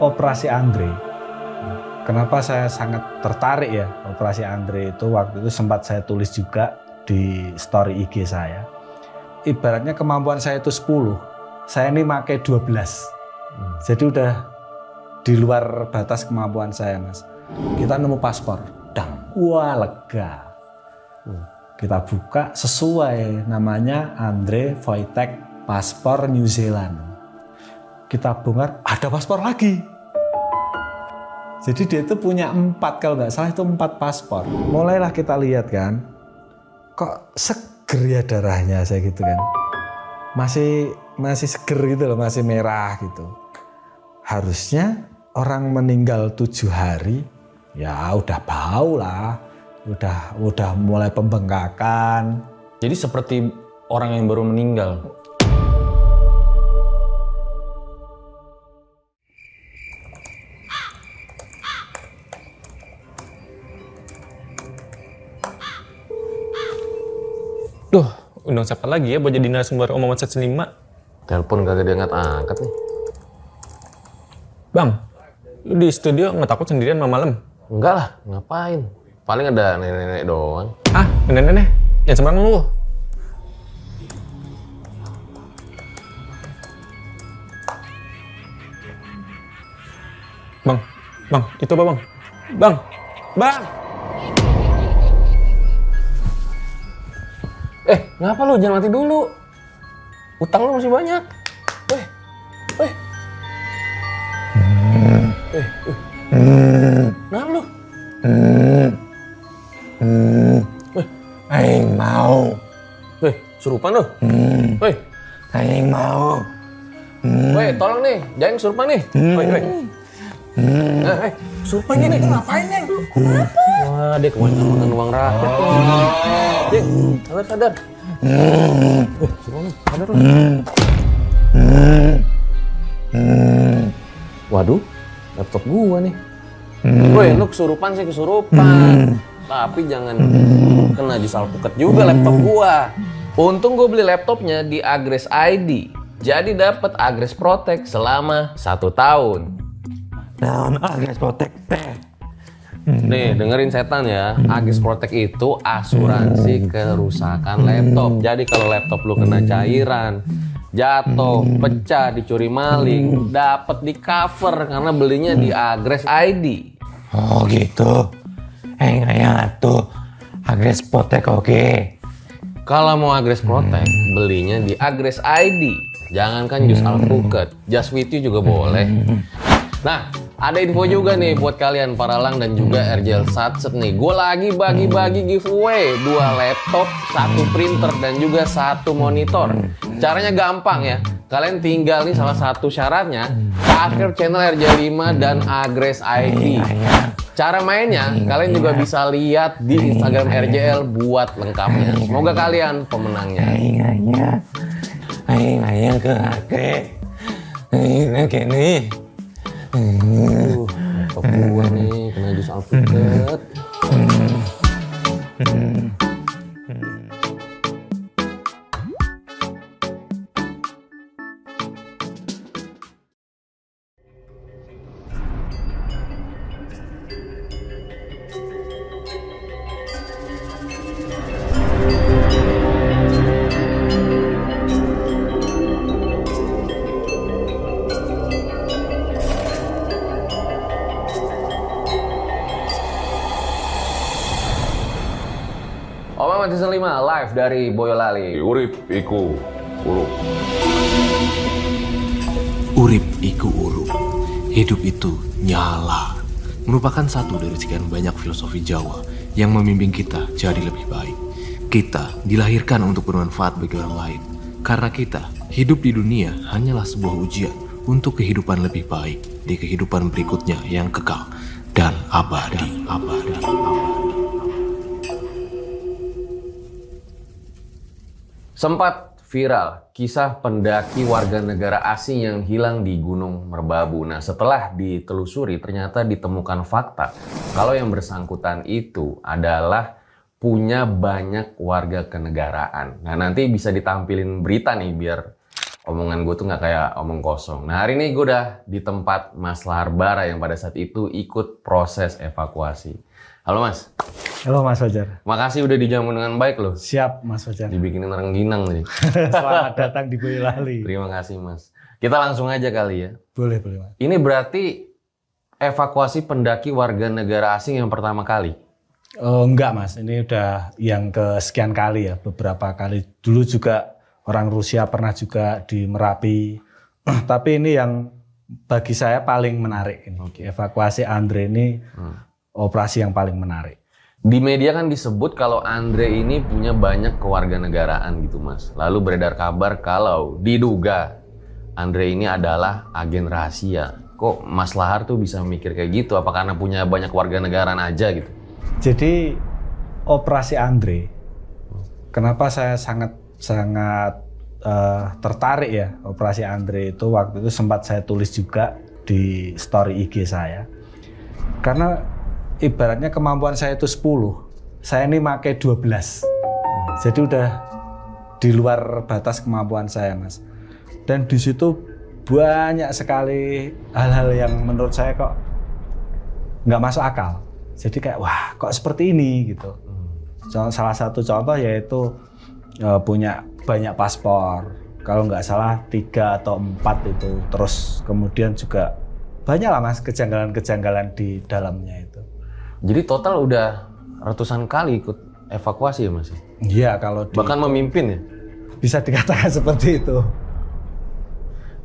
Operasi Andre. Kenapa saya sangat tertarik ya Operasi Andre itu, waktu itu sempat saya tulis juga di story IG saya. Ibaratnya kemampuan saya itu 10, saya ini pakai 12. Jadi udah di luar batas kemampuan saya, Mas. Kita nemu paspor, dang, wah lega. Kita buka sesuai namanya Andre Wojtek paspor New Zealand. Kita bongkar, ada paspor lagi. Jadi dia itu punya 4, kalau nggak salah itu 4 paspor. Mulailah kita lihat kan, kok seger ya darahnya saya gitu kan. Masih seger gitu loh, masih merah gitu. Harusnya orang meninggal 7 hari, ya udah bau lah, udah mulai pembengkakan. Jadi seperti orang yang baru meninggal. Duh, undang siapa lagi ya buat jadi narasumber omongan seksi 5? Telepon kagak diangkat-angkat nih. Bang, lu di studio nggak takut sendirian malam-malam? Enggak lah, ngapain? Paling ada nenek-nenek doang. Ah, nenek-nenek, jangan sembarang lu. Bang, itu apa bang? Bang! Ngapa lu? Jangan mati dulu. Utang lu masih banyak. Weh. Kenapa lu? Aing mau. Surupan lu? Aing mau. Tolong nih, jangan surupan nih. Surupan nih, ngapain nih? Wah, dia kebanyakan makan uang rakyat. Jeng, sadar. Surupan nih, sadar lu. Waduh, laptop gua nih. Lu kesurupan sih kesurupan. Tapi jangan kena jus alpukat juga laptop gua. Untung gua beli laptopnya di Agres ID. Jadi dapat Agres Protect selama 1 tahun. Naon Agres Protect teh? Nih, dengerin setan ya. Agres Protect itu asuransi kerusakan laptop. Jadi kalau laptop lu kena cairan, jatuh, pecah, dicuri maling, dapat di cover karena belinya di Agres ID. Oh gitu. Ayang atuh. Agres Protect oke. Kalau mau Agres Protect, belinya di Agres ID. Jangankan jus alpukat, just with you juga boleh. Nah, ada info juga nih buat kalian para lang dan juga RJL Satset nih. Gue lagi bagi-bagi giveaway 2 laptop, 1 printer dan juga 1 monitor. Caranya gampang ya. Kalian tinggal nih salah satu syaratnya subscribe channel RJL 5 dan Agres ID. Cara mainnya kalian juga bisa lihat di Instagram RJL buat lengkapnya. Semoga kalian pemenangnya. Ayang ke Agres. Ayang nih. Laptop gua nih kena jus alpukat. Omongan season 5 live dari Boyolali. Urip iku urup. Urip iku urup. Hidup itu nyala. Merupakan satu dari sekian banyak filosofi Jawa yang membimbing kita jadi lebih baik. Kita dilahirkan untuk bermanfaat bagi orang lain. Karena kita hidup di dunia hanyalah sebuah ujian untuk kehidupan lebih baik di kehidupan berikutnya yang kekal dan abadi. Sempat viral kisah pendaki warga negara asing yang hilang di Gunung Merbabu. Nah, setelah ditelusuri ternyata ditemukan fakta kalau yang bersangkutan itu adalah punya banyak warga kenegaraan. Nah, nanti bisa ditampilin berita nih biar omongan gue tuh nggak kayak omong kosong. Nah hari ini gue udah di tempat Mas Lahar Bara yang pada saat itu ikut proses evakuasi. Halo Mas. Halo Mas Fajar. Makasih udah dijamu dengan baik loh. Siap Mas Fajar. Dibikinin rengginang nih. Selamat datang di Boyolali. Terima kasih Mas. Kita langsung aja kali ya. Boleh Mas. Ini berarti evakuasi pendaki warga negara asing yang pertama kali? Oh enggak Mas, ini udah yang kesekian kali ya, beberapa kali. Dulu juga orang Rusia pernah juga di Merapi. Tapi ini yang bagi saya paling menarik ini. Evakuasi Andre ini operasi yang paling menarik. Di media kan disebut kalau Andre ini punya banyak kewarganegaraan gitu Mas. Lalu beredar kabar kalau diduga Andre ini adalah agen rahasia. Kok Mas Lahar tuh bisa mikir kayak gitu? Apa karena punya banyak warganegaraan aja gitu? Jadi operasi Andre, kenapa saya sangat tertarik ya operasi Andre itu, waktu itu sempat saya tulis juga di story IG saya. Karena ibaratnya kemampuan saya itu 10, saya ini pakai 12. Jadi udah di luar batas kemampuan saya Mas. Dan di situ banyak sekali hal-hal yang menurut saya kok nggak masuk akal. Jadi kayak wah kok seperti ini gitu. Salah satu contoh yaitu punya banyak paspor. Kalau nggak salah 3 atau 4 itu. Terus kemudian juga banyak lah Mas kejanggalan-kejanggalan di dalamnya itu. Jadi total udah ratusan kali ikut evakuasi ya Mas? Iya kalau Bahkan memimpin ya? bisa dikatakan seperti itu.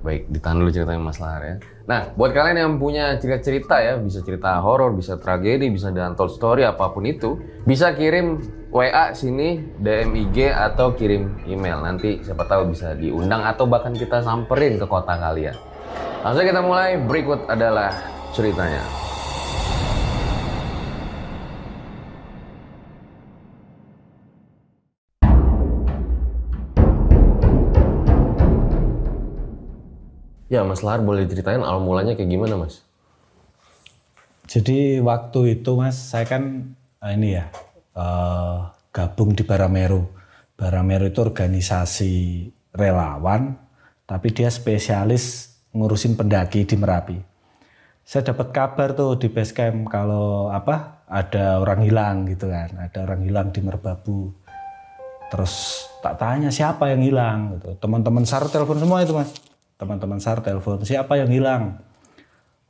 Baik, ditahan dulu ceritanya Mas Lahar ya. Nah, buat kalian yang punya cerita-cerita ya, bisa cerita horor, bisa tragedi, bisa untold story, apapun itu, bisa kirim WA sini, DM IG, atau kirim email. Nanti siapa tahu bisa diundang atau bahkan kita samperin ke kota kalian. Langsung kita mulai, berikut adalah ceritanya. Ya, Mas Lahar boleh ceritain awal mulanya kayak gimana, Mas? Jadi waktu itu Mas, saya kan ini ya gabung di Barameru. Barameru itu organisasi relawan, tapi dia spesialis ngurusin pendaki di Merapi. Saya dapat kabar tuh di base camp kalau ada orang hilang gitu kan, ada orang hilang di Merbabu. Terus tak tanya siapa yang hilang gitu. Teman-teman SAR telepon semua itu Mas. Teman-teman SAR telepon, siapa yang hilang?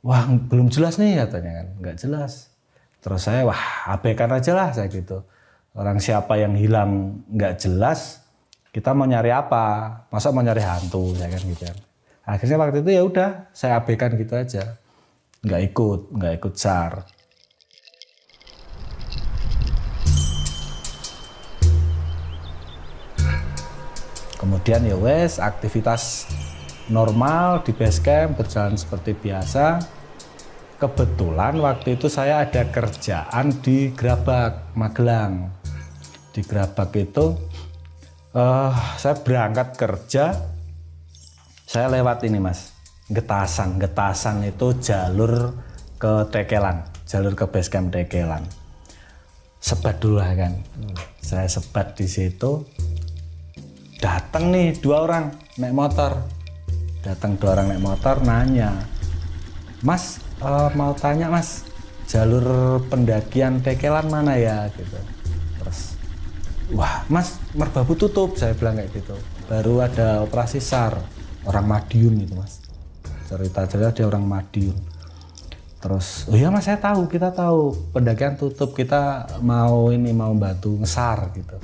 Wah belum jelas nih katanya kan, nggak jelas. Terus saya abaikan aja lah saya gitu. Orang siapa yang hilang nggak jelas, kita mau nyari apa? Masa mau nyari hantu saya kan gitu kan. Akhirnya waktu itu ya udah saya abaikan gitu aja, nggak ikut SAR. Kemudian ya wes aktivitas normal di base camp berjalan seperti biasa. Kebetulan waktu itu saya ada kerjaan di Grabak, Magelang. Di Grabak itu saya berangkat kerja, saya lewat ini Mas, Getasan. Getasan itu jalur ke Tekelan, jalur ke base camp Tekelan. Sebat dulu lah kan. Saya sebat di situ. Datang nih 2 orang naik motor. Datang 2 orang naik motor nanya, Mas mau tanya Mas, jalur pendakian Tekelan mana ya gitu. Terus wah Mas, Merbabu tutup, saya bilang kayak gitu. Baru ada operasi SAR, orang Madiun itu Mas. Cerita-cerita dia orang Madiun. Terus oh iya Mas, kita tahu pendakian tutup, kita mau bantu ngesar gitu.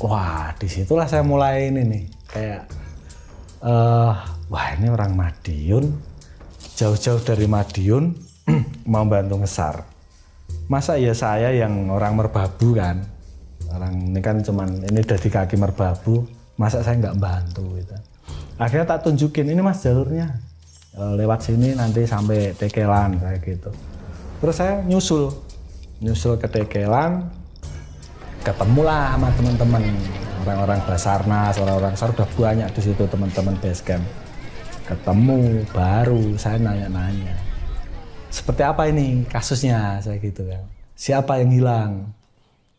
Wah disitulah saya mulai ini nih kayak wah ini orang Madiun, jauh-jauh dari Madiun mau bantu ngesar. Masa ya saya yang orang Merbabu kan, orang ini kan cuman ini udah di kaki Merbabu, masa saya nggak bantu gitu. Akhirnya tak tunjukin, ini Mas jalurnya, lewat sini nanti sampai Tekelan kayak gitu. Terus saya nyusul ke Tekelan, ketemulah sama teman-teman. Orang-orang Basarnas, orang-orang SAR udah banyak di situ teman-teman base camp. Ketemu, baru saya nanya-nanya. Seperti apa ini kasusnya, saya gitu kan. Siapa yang hilang?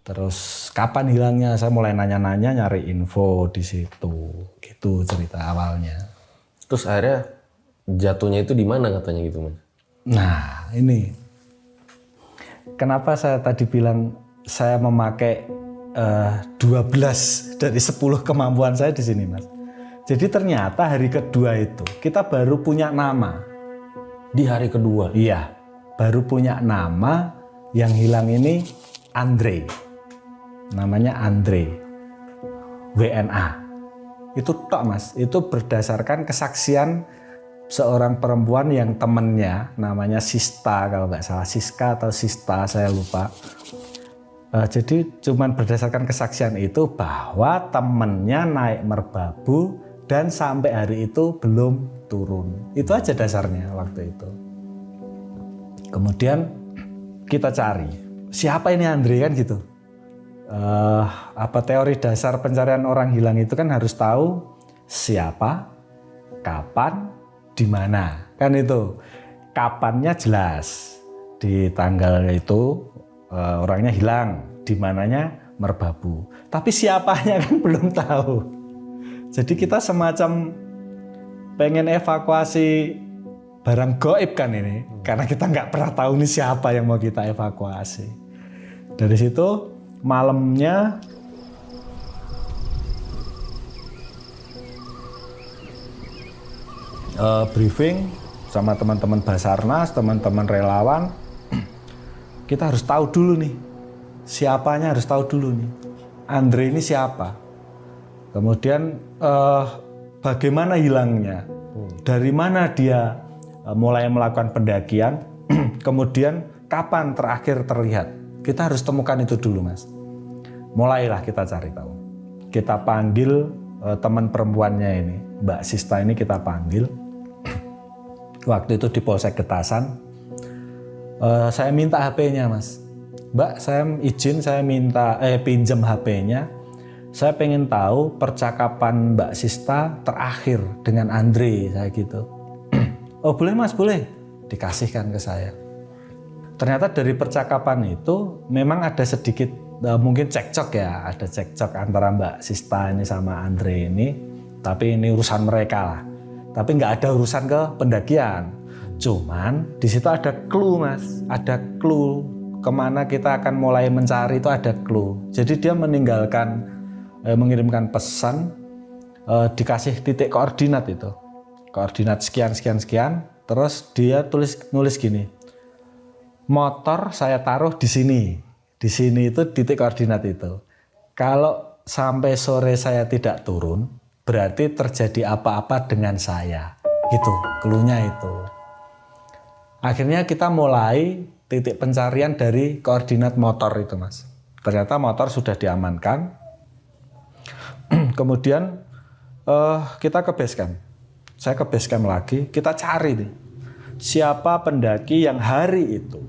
Terus kapan hilangnya? Saya mulai nanya-nanya, nyari info di situ. Gitu cerita awalnya. Terus akhirnya jatuhnya itu di mana katanya gitu, Mas? Nah, ini. Kenapa saya tadi bilang saya memakai 12 dari 10 kemampuan saya di sini, Mas. Jadi ternyata hari kedua itu kita baru punya nama. Di hari kedua? Iya, baru punya nama. Yang hilang ini Andre. Namanya Andre. WNA. Itu tok, Mas. Itu berdasarkan kesaksian seorang perempuan yang temennya namanya Sista, kalau nggak salah, Siska atau Sista, saya lupa. Jadi cuman berdasarkan kesaksian itu bahwa temennya naik merbabu dan sampai hari itu belum turun. Itu aja dasarnya waktu itu. Kemudian kita cari siapa ini Andre kan gitu. Teori dasar pencarian orang hilang itu kan harus tahu siapa, kapan, di mana. Kan itu. Kapannya jelas. Di tanggal itu orangnya hilang, di mananya merbabu. Tapi siapanya kan belum tahu. Jadi kita semacam pengen evakuasi barang gaib kan ini. Karena kita nggak pernah tahu nih siapa yang mau kita evakuasi. Dari situ malamnya briefing sama teman-teman Basarnas, teman-teman relawan. Kita harus tahu dulu nih, siapanya harus tahu dulu nih. Andre ini siapa? Kemudian bagaimana hilangnya? Dari mana dia mulai melakukan pendakian? Kemudian kapan terakhir terlihat? Kita harus temukan itu dulu, Mas. Mulailah kita cari tahu. Kita panggil teman perempuannya ini, Mbak Sista ini kita panggil. Waktu itu di Polsek Getasan. Saya minta HP-nya, Mas. Mbak, saya izin, saya minta pinjam HP-nya. Saya pengen tahu percakapan Mbak Sista terakhir dengan Andre, saya gitu. Oh boleh, Mas, boleh. Dikasihkan ke saya. Ternyata dari percakapan itu memang ada sedikit mungkin cekcok ya, ada cekcok antara Mbak Sista ini sama Andre ini. Tapi ini urusan mereka lah. Tapi nggak ada urusan ke pendakian. Cuman di situ ada clue, Mas. Ada clue kemana kita akan mulai mencari itu ada clue. Jadi dia mengirimkan pesan, dikasih titik koordinat itu. Koordinat sekian. Terus dia nulis gini. Motor saya taruh di sini. Di sini itu titik koordinat itu. Kalau sampai sore saya tidak turun, berarti terjadi apa-apa dengan saya. Gitu, cluenya itu. Akhirnya kita mulai titik pencarian dari koordinat motor itu, Mas. Ternyata motor sudah diamankan. Kemudian kita ke base camp. Saya ke base camp lagi, kita cari nih. Siapa pendaki yang hari itu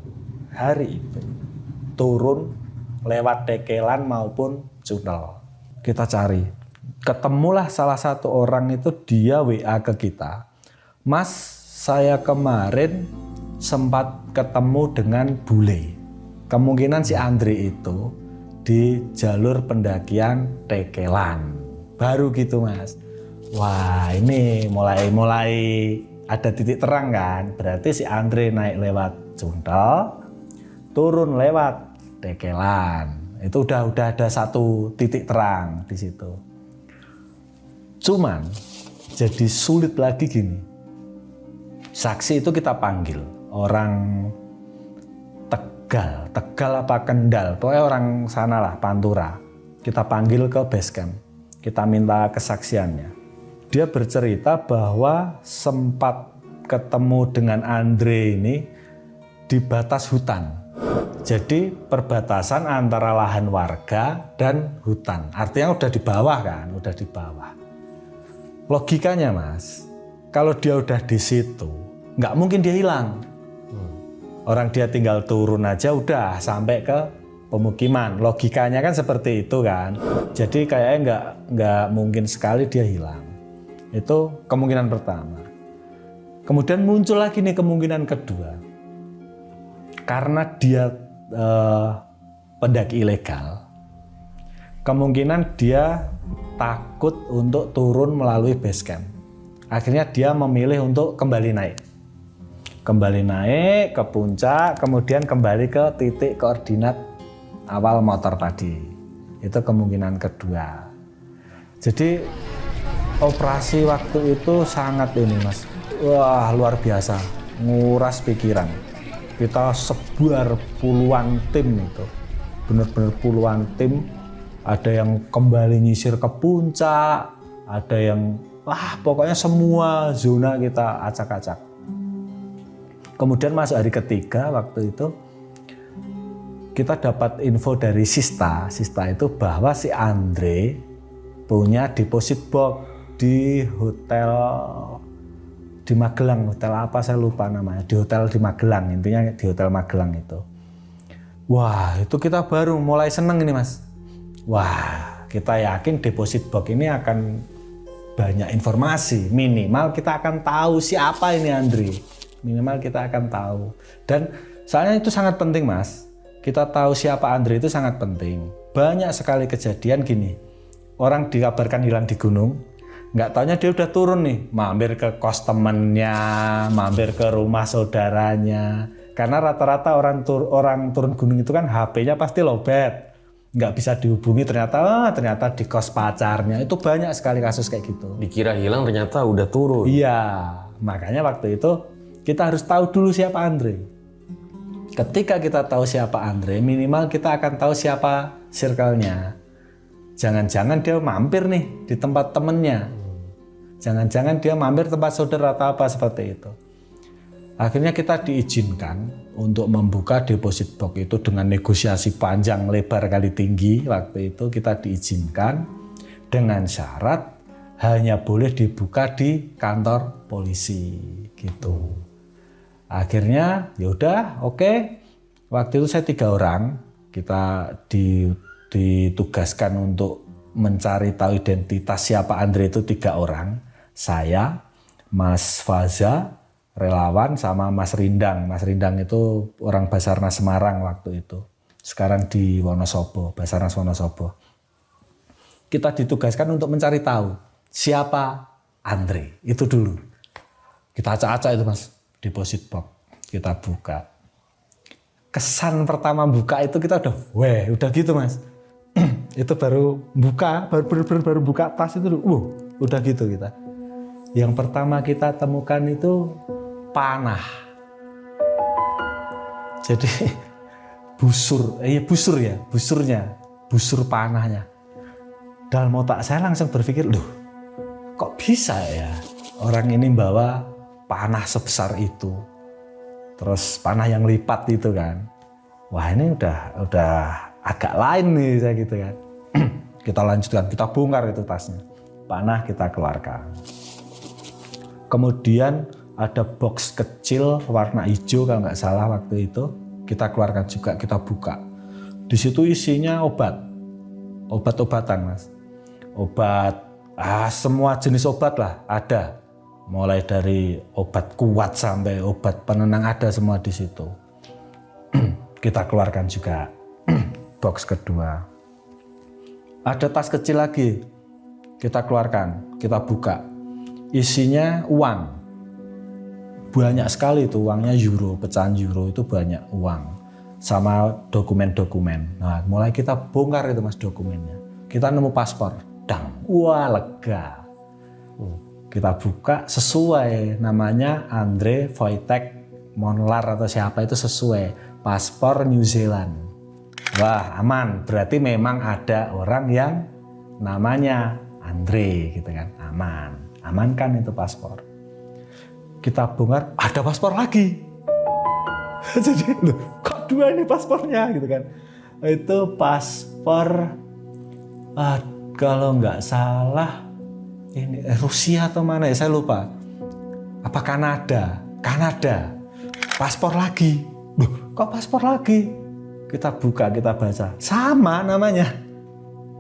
turun lewat Tekelan maupun Cunel. Kita cari. Ketemulah salah satu orang itu, dia WA ke kita. Mas, saya kemarin sempat ketemu dengan bule. Kemungkinan si Andre itu di jalur pendakian Tekelan. Baru gitu, Mas. Wah, ini mulai ada titik terang kan. Berarti si Andre naik lewat Cunel, turun lewat Tekelan. Itu udah ada satu titik terang di situ. Cuman jadi sulit lagi gini. Saksi itu kita panggil orang Tegal apa Kendal, pokoknya orang sana lah, Pantura. Kita panggil ke base camp, kita minta kesaksiannya. Dia bercerita bahwa sempat ketemu dengan Andre ini di batas hutan. Jadi perbatasan antara lahan warga dan hutan. Artinya udah di bawah kan, udah di bawah. Logikanya, Mas, kalau dia udah di situ, nggak mungkin dia hilang. Orang dia tinggal turun aja udah sampai ke pemukiman. Logikanya kan seperti itu kan. Jadi kayaknya nggak mungkin sekali dia hilang. Itu kemungkinan pertama. Kemudian muncul lagi nih kemungkinan kedua. Karena dia pendaki ilegal, kemungkinan dia takut untuk turun melalui base camp. Akhirnya dia memilih untuk kembali naik. Kembali naik ke puncak, kemudian kembali ke titik koordinat awal motor tadi. Itu kemungkinan kedua. Jadi operasi waktu itu sangat ini Mas. Wah, luar biasa. Nguras pikiran. Kita sebar puluhan tim itu. Benar-benar puluhan tim. Ada yang kembali nyisir ke puncak, ada yang pokoknya semua zona kita acak-acak. Kemudian masuk hari ketiga waktu itu kita dapat info dari Sista itu bahwa si Andre punya deposit box di hotel di Magelang, hotel apa saya lupa namanya, di hotel di Magelang, intinya di hotel Magelang itu. Wah, itu kita baru mulai seneng ini Mas. Wah, kita yakin deposit box ini akan banyak informasi. Minimal kita akan tahu siapa ini Andre. Minimal kita akan tahu. Dan soalnya itu sangat penting Mas. Kita tahu siapa Andre itu sangat penting. Banyak sekali kejadian gini. Orang dikabarkan hilang di gunung. Nggak taunya dia udah turun nih. Mampir ke kos temennya, mampir ke rumah saudaranya. Karena rata-rata orang turun gunung itu kan HP-nya pasti lowbat. Nggak bisa dihubungi, ternyata di kos pacarnya. Itu banyak sekali kasus kayak gitu. Dikira hilang ternyata udah turun. Iya, makanya waktu itu kita harus tahu dulu siapa Andre. Ketika kita tahu siapa Andre, minimal kita akan tahu siapa circle-nya. Jangan-jangan dia mampir nih di tempat temennya. Jangan-jangan dia mampir tempat saudara atau apa seperti itu. Akhirnya kita diizinkan untuk membuka deposit box itu dengan negosiasi panjang lebar kali tinggi. Waktu itu kita diizinkan dengan syarat hanya boleh dibuka di kantor polisi gitu. Akhirnya yaudah oke. Waktu itu saya 3 orang, kita ditugaskan untuk mencari tahu identitas siapa Andre itu 3 orang. Saya, Mas Faza, relawan, sama Mas Rindang. Mas Rindang itu orang Basarnas Semarang waktu itu. Sekarang di Wonosobo, Basarnas Wonosobo. Kita ditugaskan untuk mencari tahu siapa Andre. Itu dulu. Kita acak-acak itu Mas, deposit box. Kita buka. Kesan pertama buka itu kita udah gitu Mas. Itu baru buka, baru buka tas itu udah gitu kita. Yang pertama kita temukan itu panah. Jadi busur panahnya. Dalam otak saya langsung berpikir, kok bisa ya orang ini bawa panah sebesar itu. Terus panah yang lipat itu kan. Wah, ini udah agak lain nih saya gitu kan. Kita lanjutkan, kita bongkar itu tasnya. Panah kita keluarkan. Kemudian ada box kecil warna hijau kalau nggak salah waktu itu, kita keluarkan juga, kita buka. Di situ isinya obat-obatan Mas. Obat, semua jenis obat lah ada. Mulai dari obat kuat sampai obat penenang ada semua di situ. Kita keluarkan juga box kedua. Ada tas kecil lagi, kita keluarkan, kita buka. Isinya uang. Banyak sekali itu uangnya euro, pecahan euro itu banyak uang. Sama dokumen-dokumen. Nah, mulai kita bongkar itu Mas dokumennya. Kita nemu paspor. Wah, lega. Kita buka sesuai namanya Andre Wojtek Monlar atau siapa itu sesuai. Paspor New Zealand. Wah, aman. Berarti memang ada orang yang namanya Andre gitu kan. Aman. Amankan itu paspor. Kita bongkar, ada paspor lagi. Jadi kok 2 ini paspornya gitu kan. Itu paspor kalau nggak salah ini Rusia atau mana ya, saya lupa. Apa Kanada? Paspor lagi. Kok paspor lagi? Kita buka, kita baca. Sama namanya.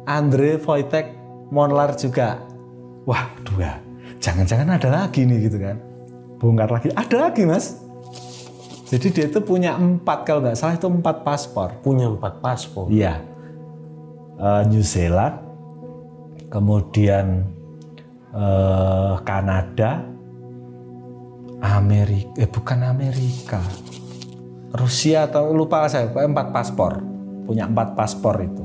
Andre Wojtek Monlar juga. Wah, 2. Jangan-jangan ada lagi nih gitu kan. Bongkar lagi, ada lagi Mas. Jadi dia itu punya 4, kalau nggak salah itu 4 paspor. Punya 4 paspor? Iya. New Zealand, kemudian Kanada, bukan Amerika, Rusia atau lupa saya, pokoknya 4 paspor, punya 4 paspor itu.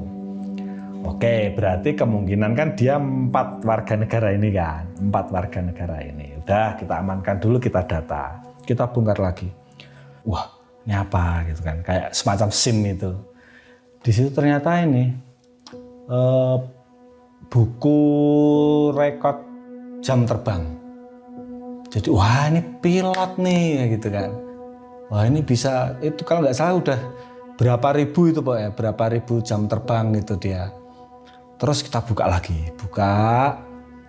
Oke, berarti kemungkinan kan dia 4 warga negara ini kan, 4 warga negara ini. Udah kita amankan dulu, kita data, kita bongkar lagi. Wah, ini apa gitu kan, kayak semacam SIM itu. Di situ ternyata ini buku rekod jam terbang. Jadi wah ini pilot nih gitu kan. Wah ini bisa, itu kalau nggak salah udah berapa ribu itu pokoknya, berapa ribu jam terbang gitu dia. Terus kita buka lagi,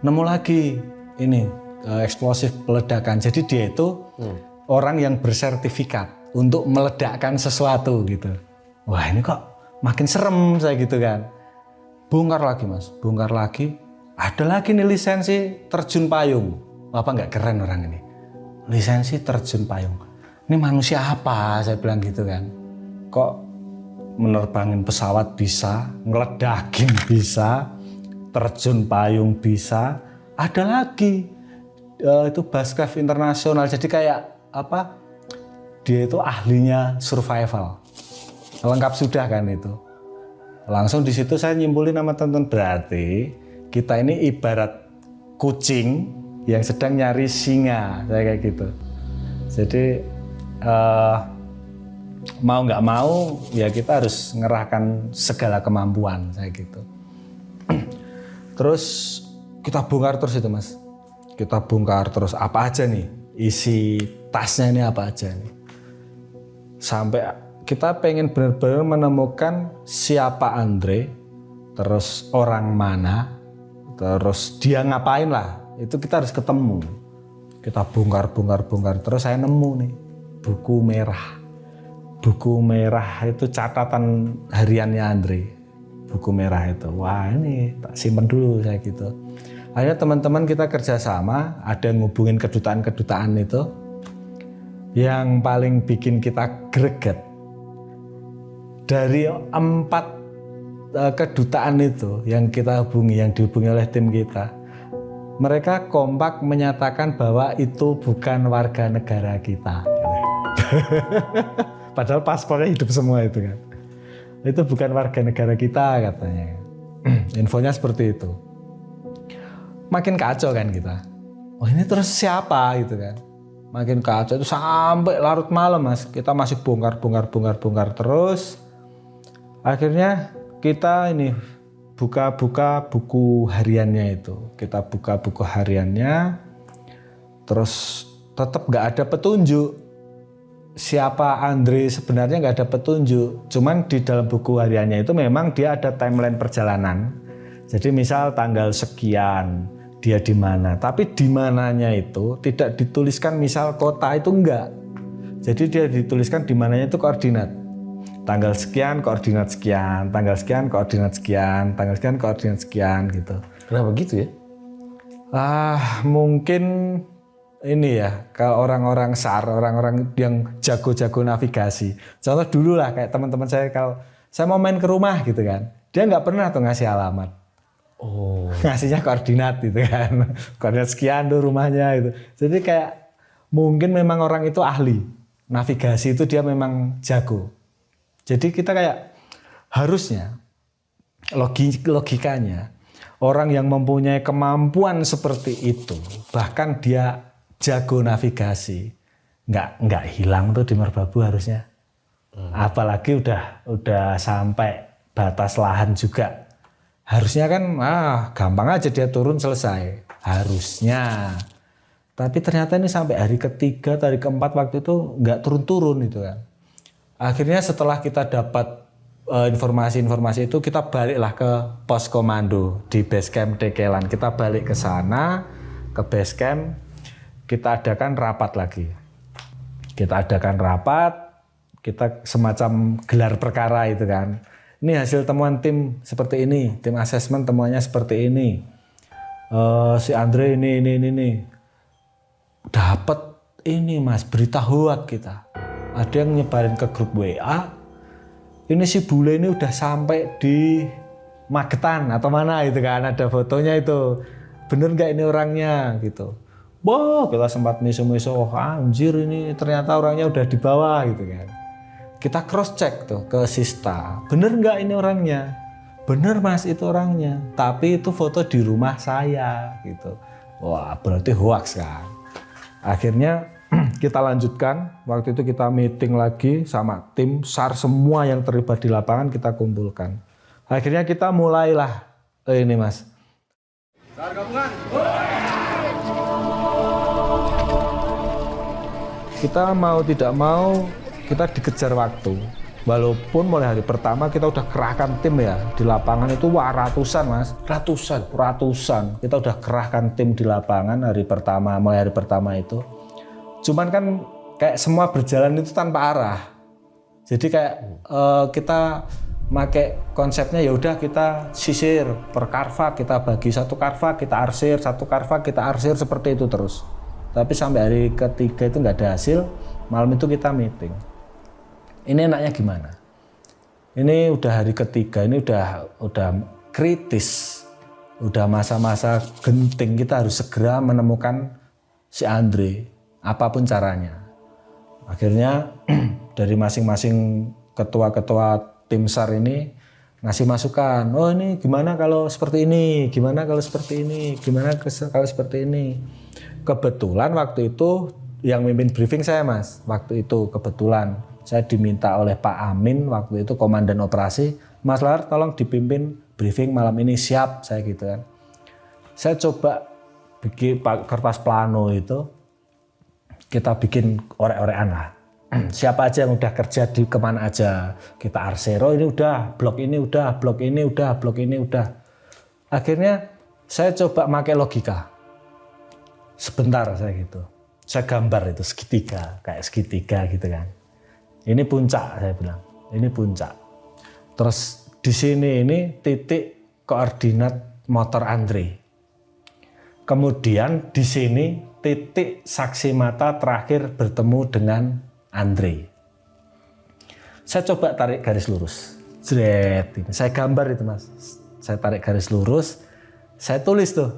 nemu lagi ini eksplosif peledakan. Jadi dia itu orang yang bersertifikat untuk meledakkan sesuatu gitu. Wah ini kok makin serem saya gitu kan. Bongkar lagi mas, bongkar lagi. Ada lagi nih lisensi terjun payung. Apa nggak keren orang ini? Lisensi terjun payung. Ini manusia apa? Saya bilang gitu kan. Kok menerbangin pesawat bisa, ngeledakin bisa, terjun payung bisa. Ada lagi itu Baskaf Internasional. Jadi kayak apa? Dia itu ahlinya survival. Lengkap sudah kan itu. Langsung di situ saya nyimpulin sama teman-teman, berarti kita ini ibarat kucing yang sedang nyari singa, saya kayak gitu. Jadi mau nggak mau ya kita harus ngerahkan segala kemampuan, saya gitu. Terus kita bongkar terus itu mas, kita bongkar terus apa aja nih, isi tasnya ini apa aja nih. Sampai kita pengen benar-benar menemukan siapa Andre, terus orang mana, terus dia ngapain lah. Itu kita harus ketemu. Kita bongkar, terus saya nemu nih buku merah. Buku merah itu catatan hariannya Andre. Buku merah itu, wah ini tak simpen dulu saya gitu. Akhirnya teman-teman kita kerjasama, ada yang ngubungin kedutaan-kedutaan itu. Yang paling bikin kita greget, dari 4 kedutaan itu yang kita hubungi, yang dihubungi oleh tim kita, mereka kompak menyatakan bahwa itu bukan warga negara kita. Padahal paspornya hidup semua itu kan. Itu bukan warga negara kita katanya. Infonya seperti itu. Makin kacau kan kita. Oh ini terus siapa gitu kan. Makin kacau itu sampai larut malam mas. Kita masih bongkar terus. Akhirnya kita ini buka-buka buku hariannya itu. Kita buka buku hariannya, terus tetap nggak ada petunjuk. Siapa Andre sebenarnya nggak ada petunjuk. Cuman di dalam buku hariannya itu memang dia ada timeline perjalanan. Jadi misal tanggal sekian dia di mana. Tapi di mananya itu tidak dituliskan misal kota itu enggak. Jadi dia dituliskan di mananya itu koordinat. Tanggal sekian koordinat sekian, tanggal sekian koordinat sekian, tanggal sekian koordinat sekian gitu. Kenapa gitu ya? Mungkin ini ya, kalau orang-orang SAR, orang-orang yang jago-jago navigasi. Contoh dulu lah kayak teman-teman saya, kalau saya mau main ke rumah gitu kan, dia nggak pernah tuh ngasih alamat. Oh. Ngasihnya koordinat gitu kan, koordinat sekian tuh rumahnya gitu. Jadi kayak mungkin memang orang itu ahli navigasi, itu dia memang jago. Jadi kita kayak harusnya logikanya orang yang mempunyai kemampuan seperti itu, bahkan dia jago navigasi, nggak hilang tuh di Merbabu harusnya. Apalagi udah sampai batas lahan juga. Harusnya kan gampang aja dia turun selesai. Harusnya. Tapi ternyata ini sampai hari ketiga, hari keempat waktu itu nggak turun-turun itu kan. Akhirnya setelah kita dapat informasi-informasi itu, kita baliklah ke pos komando di base camp Tekelan. Kita balik ke sana, ke base camp, kita adakan rapat lagi. Kita adakan rapat, kita semacam gelar perkara itu kan. Ini hasil temuan tim seperti ini, tim asesmen temuannya seperti ini. Si Andre ini. Dapat ini mas, berita hoak kita. Ada yang nyebarin ke grup WA. Ini si bule ini udah sampai di Magetan atau mana itu kan, ada fotonya itu. Bener nggak ini orangnya gitu. Wah, kita sempat miso-miso, oh, anjir ini ternyata orangnya udah di bawah gitu kan. Kita cross check tuh ke Sista, bener nggak ini orangnya? Bener mas, itu orangnya. Tapi itu foto di rumah saya gitu. Wah, berarti hoax kan. Akhirnya kita lanjutkan, waktu itu kita meeting lagi sama tim SAR, semua yang terlibat di lapangan kita kumpulkan. Akhirnya kita mulailah, ini mas. SAR gabungan. Kita mau tidak mau, kita dikejar waktu. Walaupun mulai hari pertama kita udah kerahkan tim ya, di lapangan itu ratusan mas. Ratusan. Kita udah kerahkan tim di lapangan hari pertama, mulai hari pertama itu. Cuman kan kayak semua berjalan itu tanpa arah. Jadi kayak kita pakai konsepnya ya udah kita sisir per karva, kita bagi satu karva, kita arsir, satu karva, kita arsir, seperti itu terus. Tapi sampai hari ketiga itu nggak ada hasil, malam itu kita meeting. Ini enaknya gimana? Ini udah hari ketiga, ini udah kritis. Udah masa-masa genting, kita harus segera menemukan si Andre. Apapun caranya. Akhirnya dari masing-masing ketua-ketua tim SAR ini ngasih masukan. Oh ini gimana kalau seperti ini, gimana kalau seperti ini, gimana kalau seperti ini. Kebetulan waktu itu yang mimpin briefing saya mas. Waktu itu kebetulan saya diminta oleh Pak Amin waktu itu komandan operasi. Mas Lar tolong dipimpin briefing malam ini, siap saya gitu kan. Saya coba bikin kertas plano itu. Kita bikin orek-orekan lah. Siapa aja yang udah kerja di kemana aja. Kita arsero ini udah, blok ini udah, blok ini udah, blok ini udah. Akhirnya saya coba pakai logika. Sebentar saya gitu. Saya gambar itu segitiga, kayak segitiga gitu kan. Ini puncak saya bilang. Ini puncak. Terus di sini ini titik koordinat motor Andre. Kemudian di sini titik saksi mata terakhir bertemu dengan Andre. Saya coba tarik garis lurus. Jret, ini saya gambar itu mas. Saya tarik garis lurus, saya tulis tuh.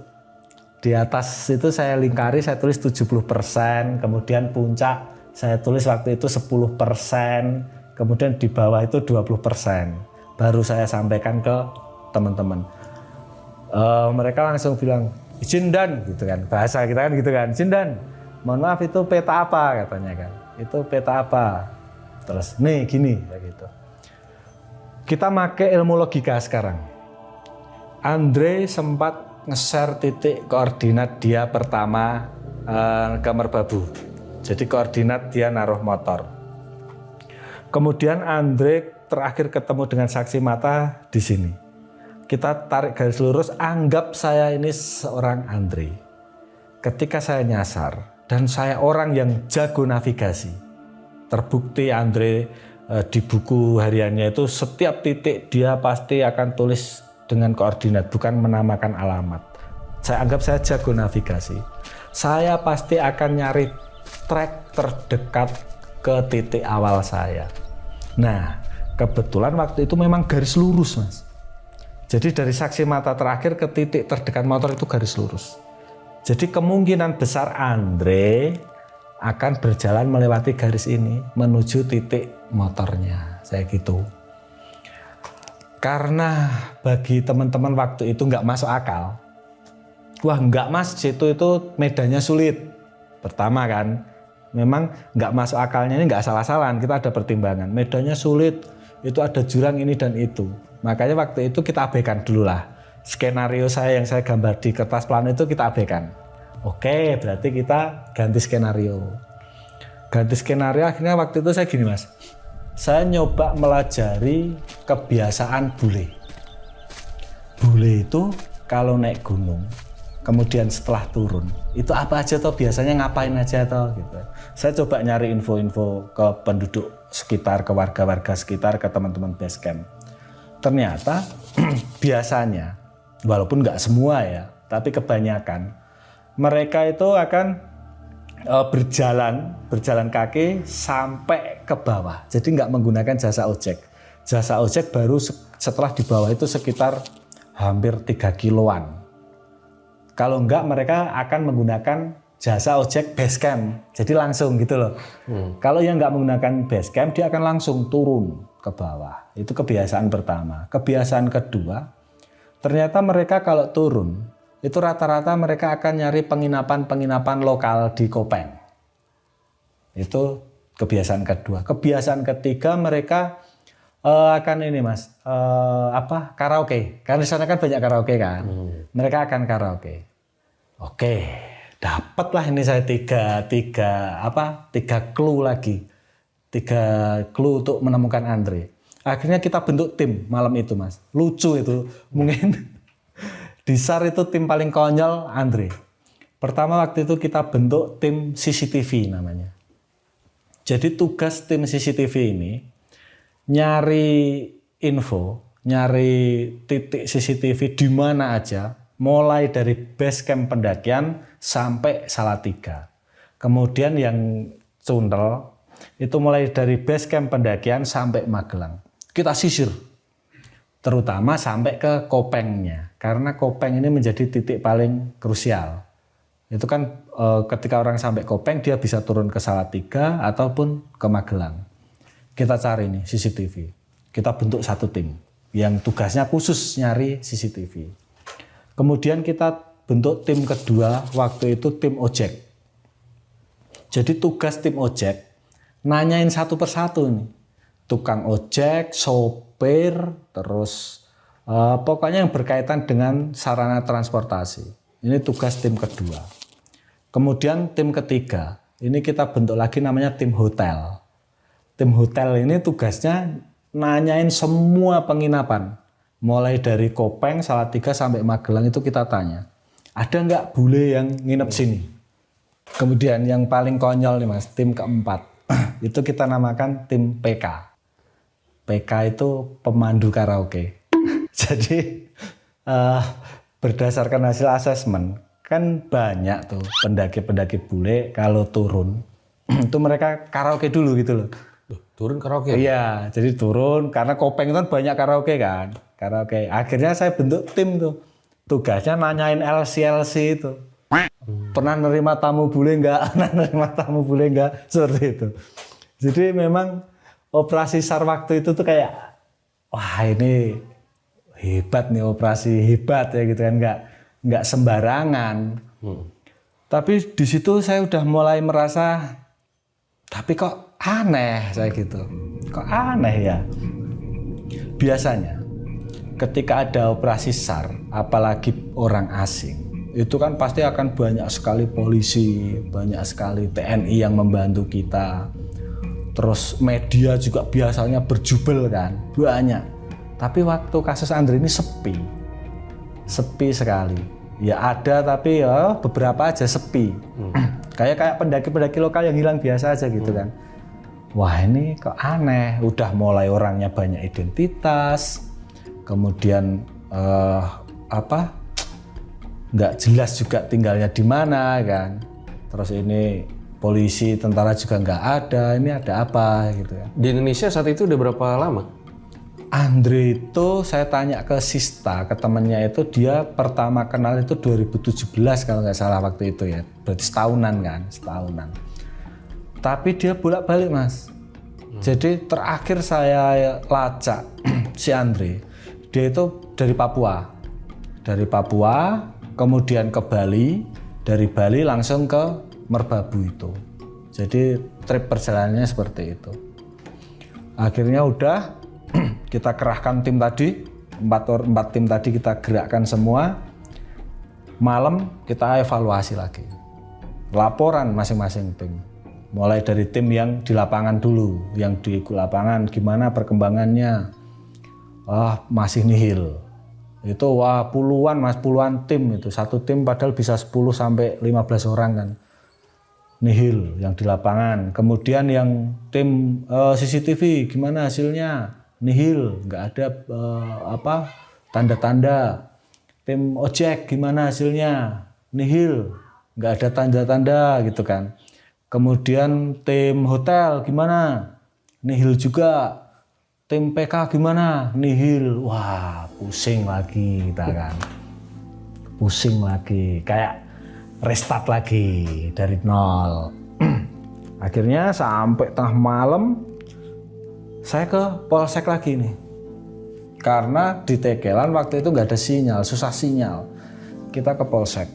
Di atas itu saya lingkari, saya tulis 70%, kemudian puncak saya tulis waktu itu 10%, kemudian di bawah itu 20%. Baru saya sampaikan ke teman-teman. Mereka langsung bilang, izin dan gitu kan, bahasa kita kan gitu kan, izin dan mohon maaf itu peta apa katanya kan, itu peta apa, terus nih gini kayak gitu. Kita pakai ilmu logika sekarang. Andre sempat nge-share titik koordinat dia pertama ke Merbabu, jadi koordinat dia naruh motor. Kemudian Andre terakhir ketemu dengan saksi mata di sini. Kita tarik garis lurus, anggap saya ini seorang Andre. Ketika saya nyasar, dan saya orang yang jago navigasi. Terbukti Andre di buku hariannya itu setiap titik dia pasti akan tulis dengan koordinat, bukan menamakan alamat. Saya anggap saya jago navigasi. Saya pasti akan nyari trek terdekat ke titik awal saya. Nah, kebetulan waktu itu memang garis lurus mas. Jadi dari saksi mata terakhir ke titik terdekat motor itu garis lurus. Jadi kemungkinan besar Andre akan berjalan melewati garis ini menuju titik motornya, saya gitu. Karena bagi teman-teman waktu itu nggak masuk akal. Wah nggak mas, situ itu medannya sulit. Pertama kan, memang nggak masuk akalnya ini nggak salah-salahan, kita ada pertimbangan. Medannya sulit, itu ada jurang ini dan itu. Makanya waktu itu kita abaikan dulu lah. Skenario saya yang saya gambar di kertas plano itu kita abaikan. Oke, berarti kita ganti skenario. Ganti skenario akhirnya waktu itu saya gini mas. Saya nyoba melajari kebiasaan bule. Bule itu kalau naik gunung, kemudian setelah turun, itu apa aja toh biasanya ngapain aja toh gitu. Saya coba nyari info-info ke penduduk sekitar, ke warga-warga sekitar, ke teman-teman base camp. Ternyata biasanya, walaupun nggak semua ya, tapi kebanyakan mereka itu akan berjalan kaki sampai ke bawah. Jadi nggak menggunakan jasa ojek. Jasa ojek baru setelah di bawah itu sekitar hampir 3 kiloan. Kalau enggak mereka akan menggunakan jasa ojek Basecamp. Jadi langsung gitu loh. Kalau yang enggak menggunakan Basecamp dia akan langsung turun ke bawah. Itu kebiasaan pertama. Kebiasaan kedua, ternyata mereka kalau turun itu rata-rata mereka akan nyari penginapan lokal di Kopeng. Itu kebiasaan kedua. Kebiasaan ketiga mereka akan ini mas, karaoke. Karena di sana kan banyak karaoke kan. Mereka akan karaoke. Oke, dapatlah ini saya tiga clue lagi. 3 clue untuk menemukan Andre. Akhirnya kita bentuk tim malam itu mas. Lucu itu. Mungkin di SAR itu tim paling konyol Andre. Pertama waktu itu kita bentuk tim CCTV namanya. Jadi tugas tim CCTV ini nyari info, nyari titik CCTV di mana aja, mulai dari base camp pendakian sampai Salatiga. Kemudian yang Cundel itu mulai dari base camp pendakian sampai Magelang. Kita sisir, terutama sampai ke Kopengnya, karena Kopeng ini menjadi titik paling krusial. Itu kan ketika orang sampai Kopeng dia bisa turun ke Salatiga ataupun ke Magelang. Kita cari nih CCTV. Kita bentuk satu tim yang tugasnya khusus nyari CCTV. Kemudian kita bentuk tim kedua waktu itu tim ojek. Jadi tugas tim ojek nanyain satu persatu nih. Tukang ojek, sopir, terus pokoknya yang berkaitan dengan sarana transportasi. Ini tugas tim kedua. Kemudian tim ketiga, ini kita bentuk lagi namanya tim hotel. Tim hotel ini tugasnya nanyain semua penginapan. Mulai dari Kopeng, Salatiga sampai Magelang itu kita tanya. Ada nggak bule yang nginep sini? Kemudian yang paling konyol nih mas, tim keempat. Itu kita namakan tim PK. PK itu pemandu karaoke. Jadi berdasarkan hasil asesmen, kan banyak tuh pendaki-pendaki bule kalau turun. Itu mereka karaoke dulu gitu loh. Turun karaoke? Iya, jadi turun karena Kopeng itu kan banyak karaoke kan. Karaoke. Akhirnya saya bentuk tim tuh. Tugasnya nanyain LC itu. Pernah nerima tamu bule enggak? Pernah nerima tamu bule enggak? Seperti itu. Jadi memang operasi SAR waktu itu tuh kayak wah ini hebat nih, operasi hebat ya gitu kan, enggak sembarangan. Tapi di situ saya udah mulai merasa tapi kok aneh saya gitu. Kok aneh ya? Biasanya ketika ada operasi SAR, apalagi orang asing, itu kan pasti akan banyak sekali polisi, banyak sekali TNI yang membantu kita. Terus media juga biasanya berjubel kan, banyak. Tapi waktu kasus Andre ini sepi sekali. Ya ada tapi ya beberapa aja sepi. Kayak pendaki-pendaki lokal yang hilang biasa aja gitu kan. Wah ini kok aneh, udah mulai orangnya banyak identitas, kemudian nggak jelas juga tinggalnya di mana kan. Terus ini polisi, tentara juga nggak ada, ini ada apa gitu ya. Di Indonesia saat itu udah berapa lama? Andre itu saya tanya ke Sista, ke temennya itu, dia pertama kenal itu 2017 kalau nggak salah waktu itu ya. Berarti setahunan. Tapi dia bolak-balik mas. Jadi terakhir saya lacak si Andre, dia itu dari Papua, kemudian ke Bali, dari Bali langsung ke Merbabu itu. Jadi trip perjalanannya seperti itu. Akhirnya udah kita kerahkan tim tadi, 4 tim tadi kita gerakkan semua. Malam kita evaluasi lagi. Laporan masing-masing tim. Mulai dari tim yang di lapangan dulu, yang di lapangan gimana perkembangannya. Masih nihil. Itu puluhan tim itu. Satu tim padahal bisa 10 sampai 15 orang kan. Nihil yang di lapangan. Kemudian yang tim CCTV gimana hasilnya? Nihil, nggak ada tanda-tanda. Tim ojek gimana hasilnya? Nihil, nggak ada tanda-tanda gitu kan. Kemudian tim hotel gimana? Nihil juga. tim PK gimana? Nihil. Wah, pusing lagi kita kan. Pusing lagi, kayak restart lagi dari nol. Akhirnya sampai tengah malam saya ke Polsek lagi nih. Karena di Tekelan waktu itu nggak ada sinyal, susah sinyal. Kita ke Polsek.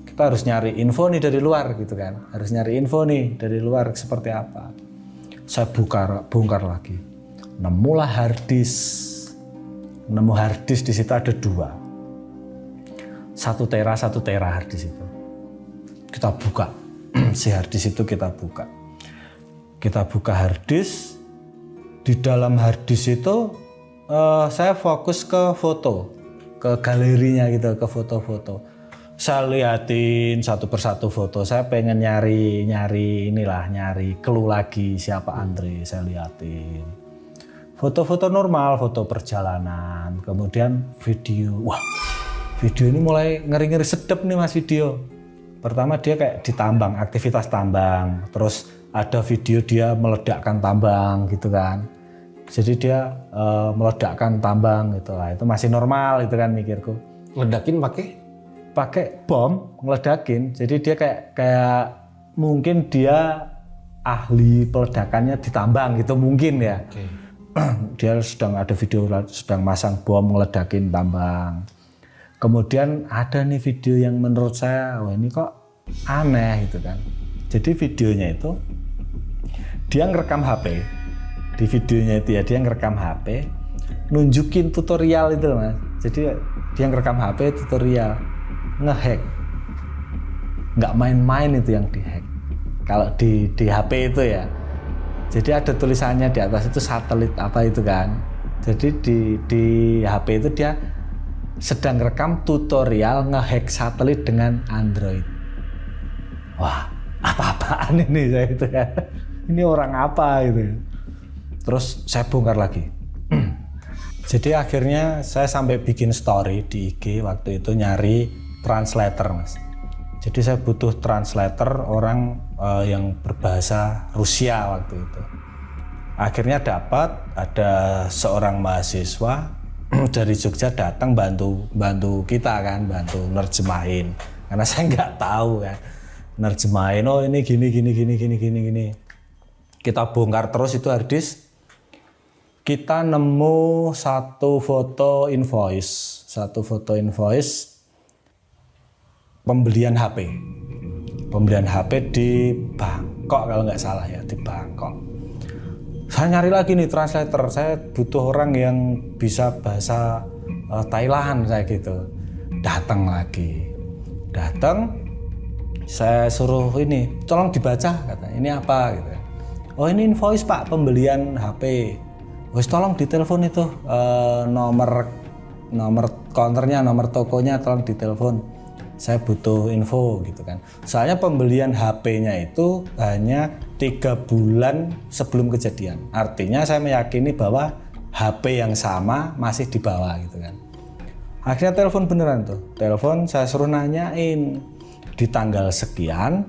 Kita harus nyari info nih dari luar gitu kan. Harus nyari info nih dari luar seperti apa. Saya bongkar lagi. Nemulah harddisk. Nemu harddisk di situ ada 2. 1 tera harddisk itu. Kita buka. Si harddisk itu kita buka. Kita buka harddisk. Di dalam harddisk itu saya fokus ke foto, ke galerinya gitu, ke foto-foto. Saya liatin satu persatu foto. Saya pengen nyari clue lagi siapa Andre. Saya liatin foto-foto normal, foto perjalanan, kemudian video. Wah, video ini mulai ngeri-ngeri sedep nih Mas video. Pertama dia kayak ditambang, aktivitas tambang. Terus ada video dia meledakkan tambang gitu kan. Jadi dia meledakkan tambang gitu lah. Itu masih normal gitu kan mikirku. Ledakin pakai bom, ngeledakin. Jadi dia kayak mungkin dia ahli peledakannya di tambang gitu mungkin ya. Okay. Dia ada video sedang masang bom ngeledakin tambang. Kemudian ada nih video yang menurut saya, wah ini kok aneh gitu kan. Jadi videonya itu dia ngerekam HP. Di videonya itu ya dia ngerekam HP, nunjukin tutorial itu loh Mas. Jadi dia ngerekam HP tutorial, ngehack. Nggak main-main itu yang dihack. Kalau di HP itu ya. Jadi ada tulisannya di atas itu satelit apa itu kan. Jadi di HP itu dia sedang rekam tutorial ngehack satelit dengan Android. Wah, apa-apaan ini saya itu ya. Ini orang apa gitu. Terus saya bongkar lagi. Jadi akhirnya saya sampai bikin story di IG waktu itu nyari translator Mas. Jadi saya butuh translator orang yang berbahasa Rusia waktu itu. Akhirnya dapat, ada seorang mahasiswa dari Jogja datang bantu kita kan, bantu nerjemahin. Karena saya nggak tahu kan, nerjemahin. Oh ini gini. Kita bongkar terus itu harddisk. Kita nemu satu foto invoice pembelian HP di Bangkok kalau nggak salah ya, di Bangkok. Saya nyari lagi nih translator, saya butuh orang yang bisa bahasa Thailand saya gitu. Datang, saya suruh ini, tolong dibaca kata, ini apa gitu. Oh ini invoice Pak pembelian HP. Wes tolong ditelepon itu nomor counternya, nomor tokonya tolong ditelepon. Saya butuh info gitu kan. Soalnya pembelian HP-nya itu hanya 3 bulan sebelum kejadian. Artinya saya meyakini bahwa HP yang sama masih di bawah gitu kan. Akhirnya telepon beneran tuh. Telepon saya suruh nanyain di tanggal sekian,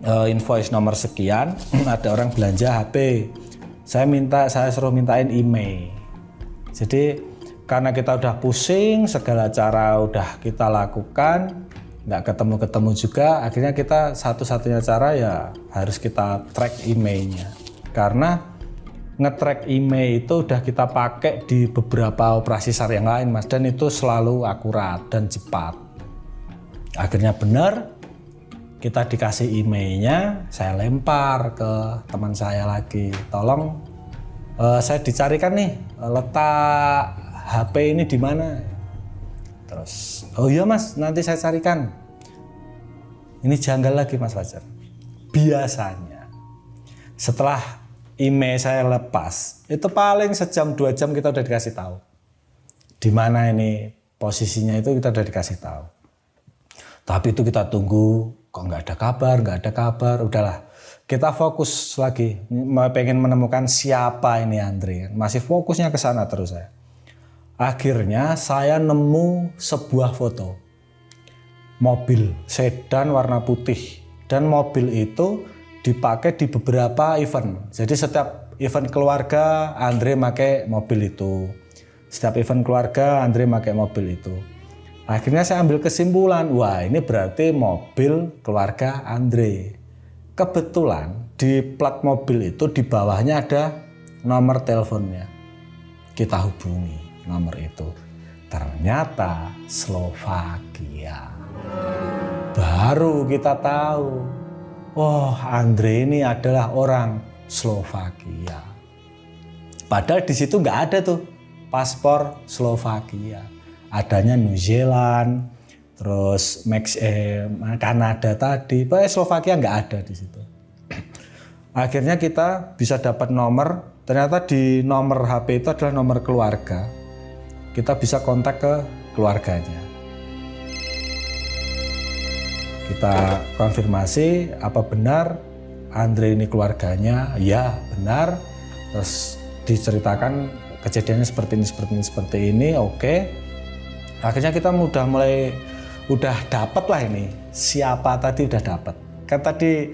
invoice nomor sekian ada orang belanja HP. Saya suruh mintain email. Jadi karena kita udah pusing, segala cara udah kita lakukan, nggak ketemu juga, akhirnya kita satu-satunya cara ya harus kita track emailnya. Karena nge-track email itu udah kita pakai di beberapa operasi SAR yang lain Mas, dan itu selalu akurat dan cepat. Akhirnya benar, kita dikasih emailnya, saya lempar ke teman saya lagi, tolong saya dicarikan nih letak HP ini di mana? Terus, oh iya Mas, nanti saya carikan. Ini janggal lagi Mas Fajar. Biasanya setelah email saya lepas, itu paling sejam 2 jam kita udah dikasih tahu. Di mana ini posisinya itu kita udah dikasih tahu. Tapi itu kita tunggu, kok nggak ada kabar, udahlah. Kita fokus lagi, pengen menemukan siapa ini Andre. Masih fokusnya ke sana terus saya. Akhirnya saya nemu sebuah foto mobil sedan warna putih, dan mobil itu dipakai di beberapa event. Jadi setiap event keluarga Andre pakai mobil itu. Setiap event keluarga Andre pakai mobil itu. Akhirnya saya ambil kesimpulan, wah ini berarti mobil keluarga Andre. Kebetulan di plat mobil itu di bawahnya ada nomor teleponnya. Kita hubungi nomor itu. Ternyata Slovakia. Baru kita tahu, oh Andre ini adalah orang Slovakia. Padahal di situ nggak ada tuh paspor Slovakia. Adanya New Zealand, terus Kanada tadi, pokoknya Slovakia nggak ada di situ. Akhirnya kita bisa dapat nomor, ternyata di nomor HP itu adalah nomor keluarga. Kita bisa kontak ke keluarganya. Kita konfirmasi apa benar Andre ini keluarganya, ya benar. Terus diceritakan kejadiannya seperti ini, oke. Akhirnya kita udah dapat lah ini. Siapa tadi udah dapat. Kan tadi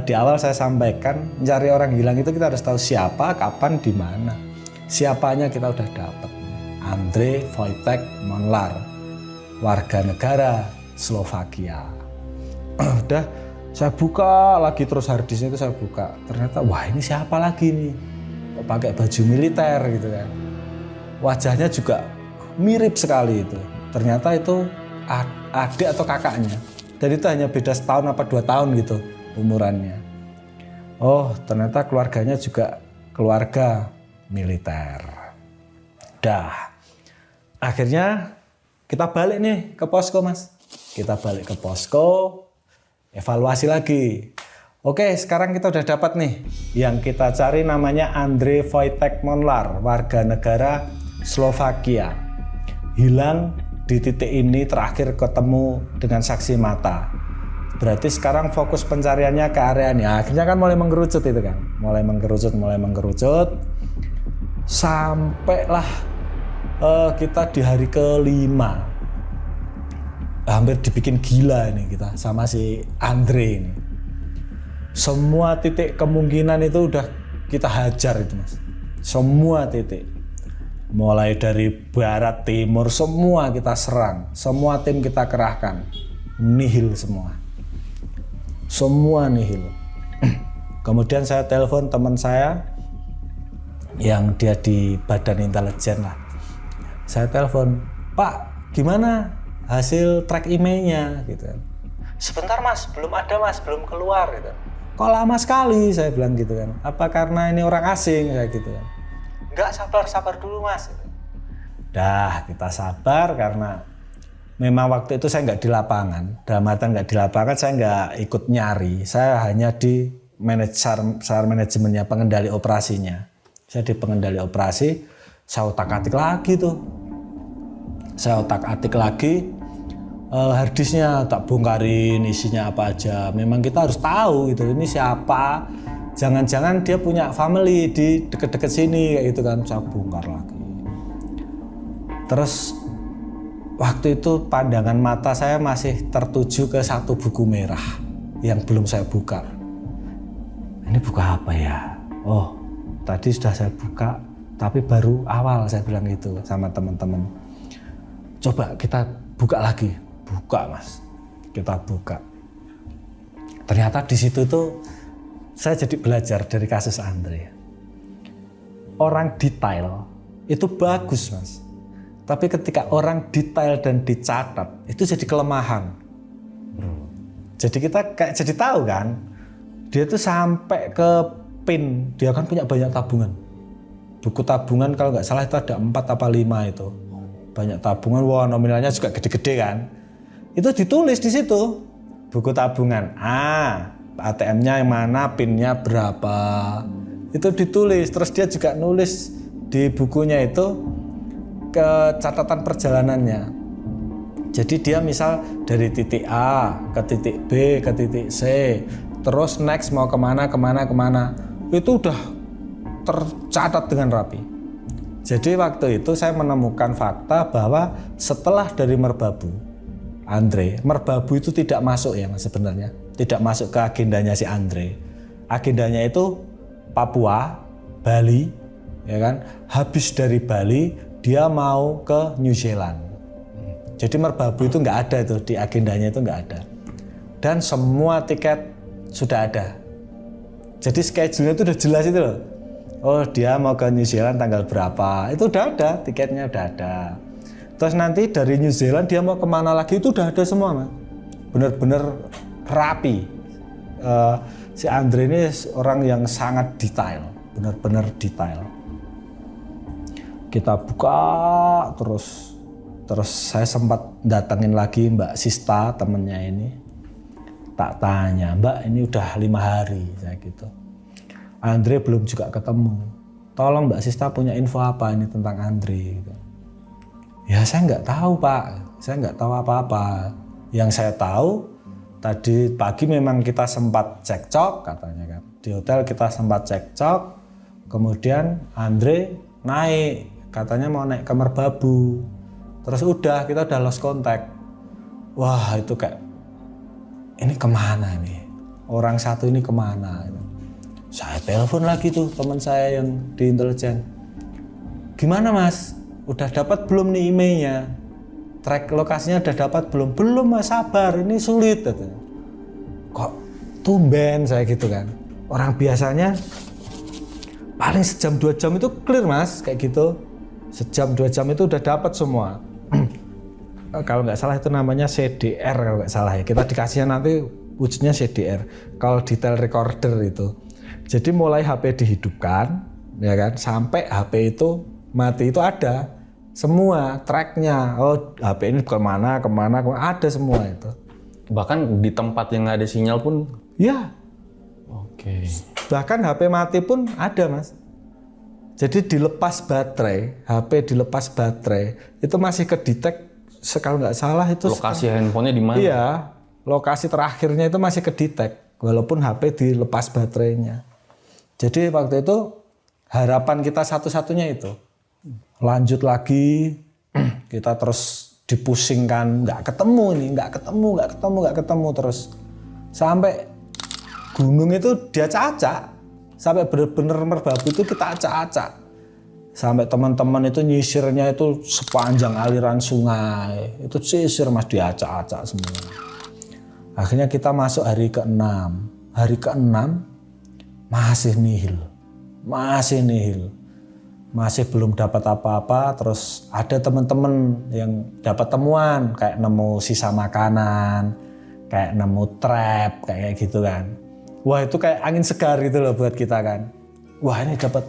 di awal saya sampaikan mencari orang hilang itu kita harus tahu siapa, kapan, di mana. Siapanya kita udah dapat. Andre Wojtek Monlar, warga negara Slovakia. Udah saya buka lagi terus harddisknya itu saya buka. Ternyata wah ini siapa lagi nih? Pakai baju militer gitu kan. Wajahnya juga mirip sekali itu. Ternyata itu adik atau kakaknya. Dan itu hanya beda setahun apa 2 tahun gitu umurannya. Oh ternyata keluarganya juga keluarga militer. Dah. Akhirnya kita balik nih ke posko mas. Kita balik ke posko. Evaluasi lagi. Oke sekarang kita udah dapat nih. Yang kita cari namanya Andre Wojtek Monlar. Warga negara Slovakia. Hilang di titik ini terakhir ketemu dengan saksi mata. Berarti sekarang fokus pencariannya ke area ini. Akhirnya kan mulai mengerucut itu kan. Mulai mengerucut. Sampailah kita di hari ke-5. Hampir dibikin gila ini kita sama si Andre ini. Semua titik kemungkinan itu udah kita hajar itu mas. Semua titik. Mulai dari barat, timur, semua kita serang. Semua tim kita kerahkan. Nihil semua. Semua nihil. Kemudian saya telepon teman saya yang dia di badan intelijen lah. Saya telepon, Pak gimana hasil track emailnya gitu. Sebentar mas, belum ada mas, belum keluar gitu. Kok lama sekali saya bilang gitu kan. Apa karena ini orang asing kayak gitu kan. Enggak, sabar dulu mas. Dah kita sabar karena memang waktu itu saya nggak di lapangan. Dalam artian nggak di lapangan, saya nggak ikut nyari. Saya hanya di manajemennya, pengendali operasinya. Saya di pengendali operasi, saya otak-atik lagi tuh. Saya otak-atik lagi harddisknya, tak bongkarin isinya apa aja. Memang kita harus tahu gitu, ini siapa. Jangan-jangan dia punya family di deket-deket sini kayak gitu kan, saya bongkar lagi. Terus waktu itu pandangan mata saya masih tertuju ke satu buku merah yang belum saya buka. Ini buku apa ya? Oh, tadi sudah saya buka, tapi baru awal saya bilang gitu sama teman-teman. Coba kita buka lagi, buka mas. Kita buka. Ternyata di situ tuh saya jadi belajar dari kasus Andre. Orang detail itu bagus mas. Tapi ketika orang detail dan dicatat itu jadi kelemahan. Jadi kita kayak jadi tahu kan. Dia tuh sampai ke PIN. Dia kan punya banyak tabungan. Buku tabungan kalau nggak salah itu ada 4 apa 5 itu. Banyak tabungan, wah nominalnya juga gede-gede kan. Itu ditulis di situ. Buku tabungan. ATM-nya yang mana, PIN-nya berapa. Itu ditulis. Terus dia juga nulis di bukunya itu ke catatan perjalanannya. Jadi dia misal dari titik A ke titik B ke titik C, terus next mau kemana. Itu udah tercatat dengan rapi. Jadi waktu itu saya menemukan fakta bahwa setelah dari Merbabu, Andre, Merbabu itu tidak masuk ya mas sebenarnya. Tidak masuk ke agendanya si Andre. Agendanya itu Papua, Bali, ya kan. Habis dari Bali dia mau ke New Zealand. Jadi merbabu itu nggak ada itu di agendanya, itu nggak ada. Dan semua tiket sudah ada. Jadi schedule-nya itu udah jelas itu loh. Oh dia mau ke New Zealand tanggal berapa, itu udah ada, tiketnya udah ada. Terus nanti dari New Zealand dia mau kemana lagi itu udah ada semua Mas. Bener-bener rapi. Si Andre ini orang yang sangat detail, bener-bener detail. Kita buka terus saya sempat datengin lagi Mbak Sista temennya ini. Tak tanya, Mbak ini udah 5 hari saya gitu. Andre belum juga ketemu. Tolong Mbak Sista punya info apa ini tentang Andre gitu. Ya saya nggak tahu Pak, saya nggak tahu apa-apa. Yang saya tahu tadi pagi memang kita sempat cekcok katanya kan. Di hotel kita sempat cekcok, kemudian Andre naik, katanya mau naik ke Merbabu. Terus udah kita udah lost contact. Wah itu kayak ini kemana nih? Orang satu ini kemana? Saya telepon lagi tuh teman saya yang di intelijen. Gimana Mas? Udah dapat belum nih emailnya? Track lokasinya udah dapat belum? Belum Mas, sabar, ini sulit katanya. Kok tumben saya gitu kan? Orang biasanya paling sejam 2 jam itu clear Mas, kayak gitu. Sejam 2 jam itu udah dapat semua. Kalau nggak salah itu namanya CDR kalau nggak salah ya. Kita dikasihnya nanti wujudnya CDR. Kalau detail recorder itu. Jadi mulai HP dihidupkan, ya kan, sampai HP itu mati itu ada semua tracknya. Oh HP ini kemana, ada semua itu. Bahkan di tempat yang nggak ada sinyal pun. Ya. Oke. Bahkan HP mati pun ada Mas. Jadi dilepas baterai, HP dilepas baterai itu masih kedetek. Kalau nggak salah itu Lokasi handphonenya di mana? Iya, lokasi terakhirnya itu masih kedetek walaupun HP dilepas baterainya. Jadi waktu itu harapan kita satu-satunya itu. Lanjut lagi, kita terus dipusingkan, nggak ketemu terus. Sampai gunung itu dia acak-acak. Sampai bener-bener Merbabu itu kita acak-acak. Sampai teman-teman itu nyisirnya itu sepanjang aliran sungai. Itu sisir Mas, diacak-acak semua. Akhirnya kita masuk hari ke-6. Hari ke-6 masih nihil. Masih belum dapat apa-apa. Terus ada teman-teman yang dapat temuan kayak nemu sisa makanan, kayak nemu trap, kayak gitu kan. Wah itu kayak angin segar gitu loh buat kita kan. Wah ini dapat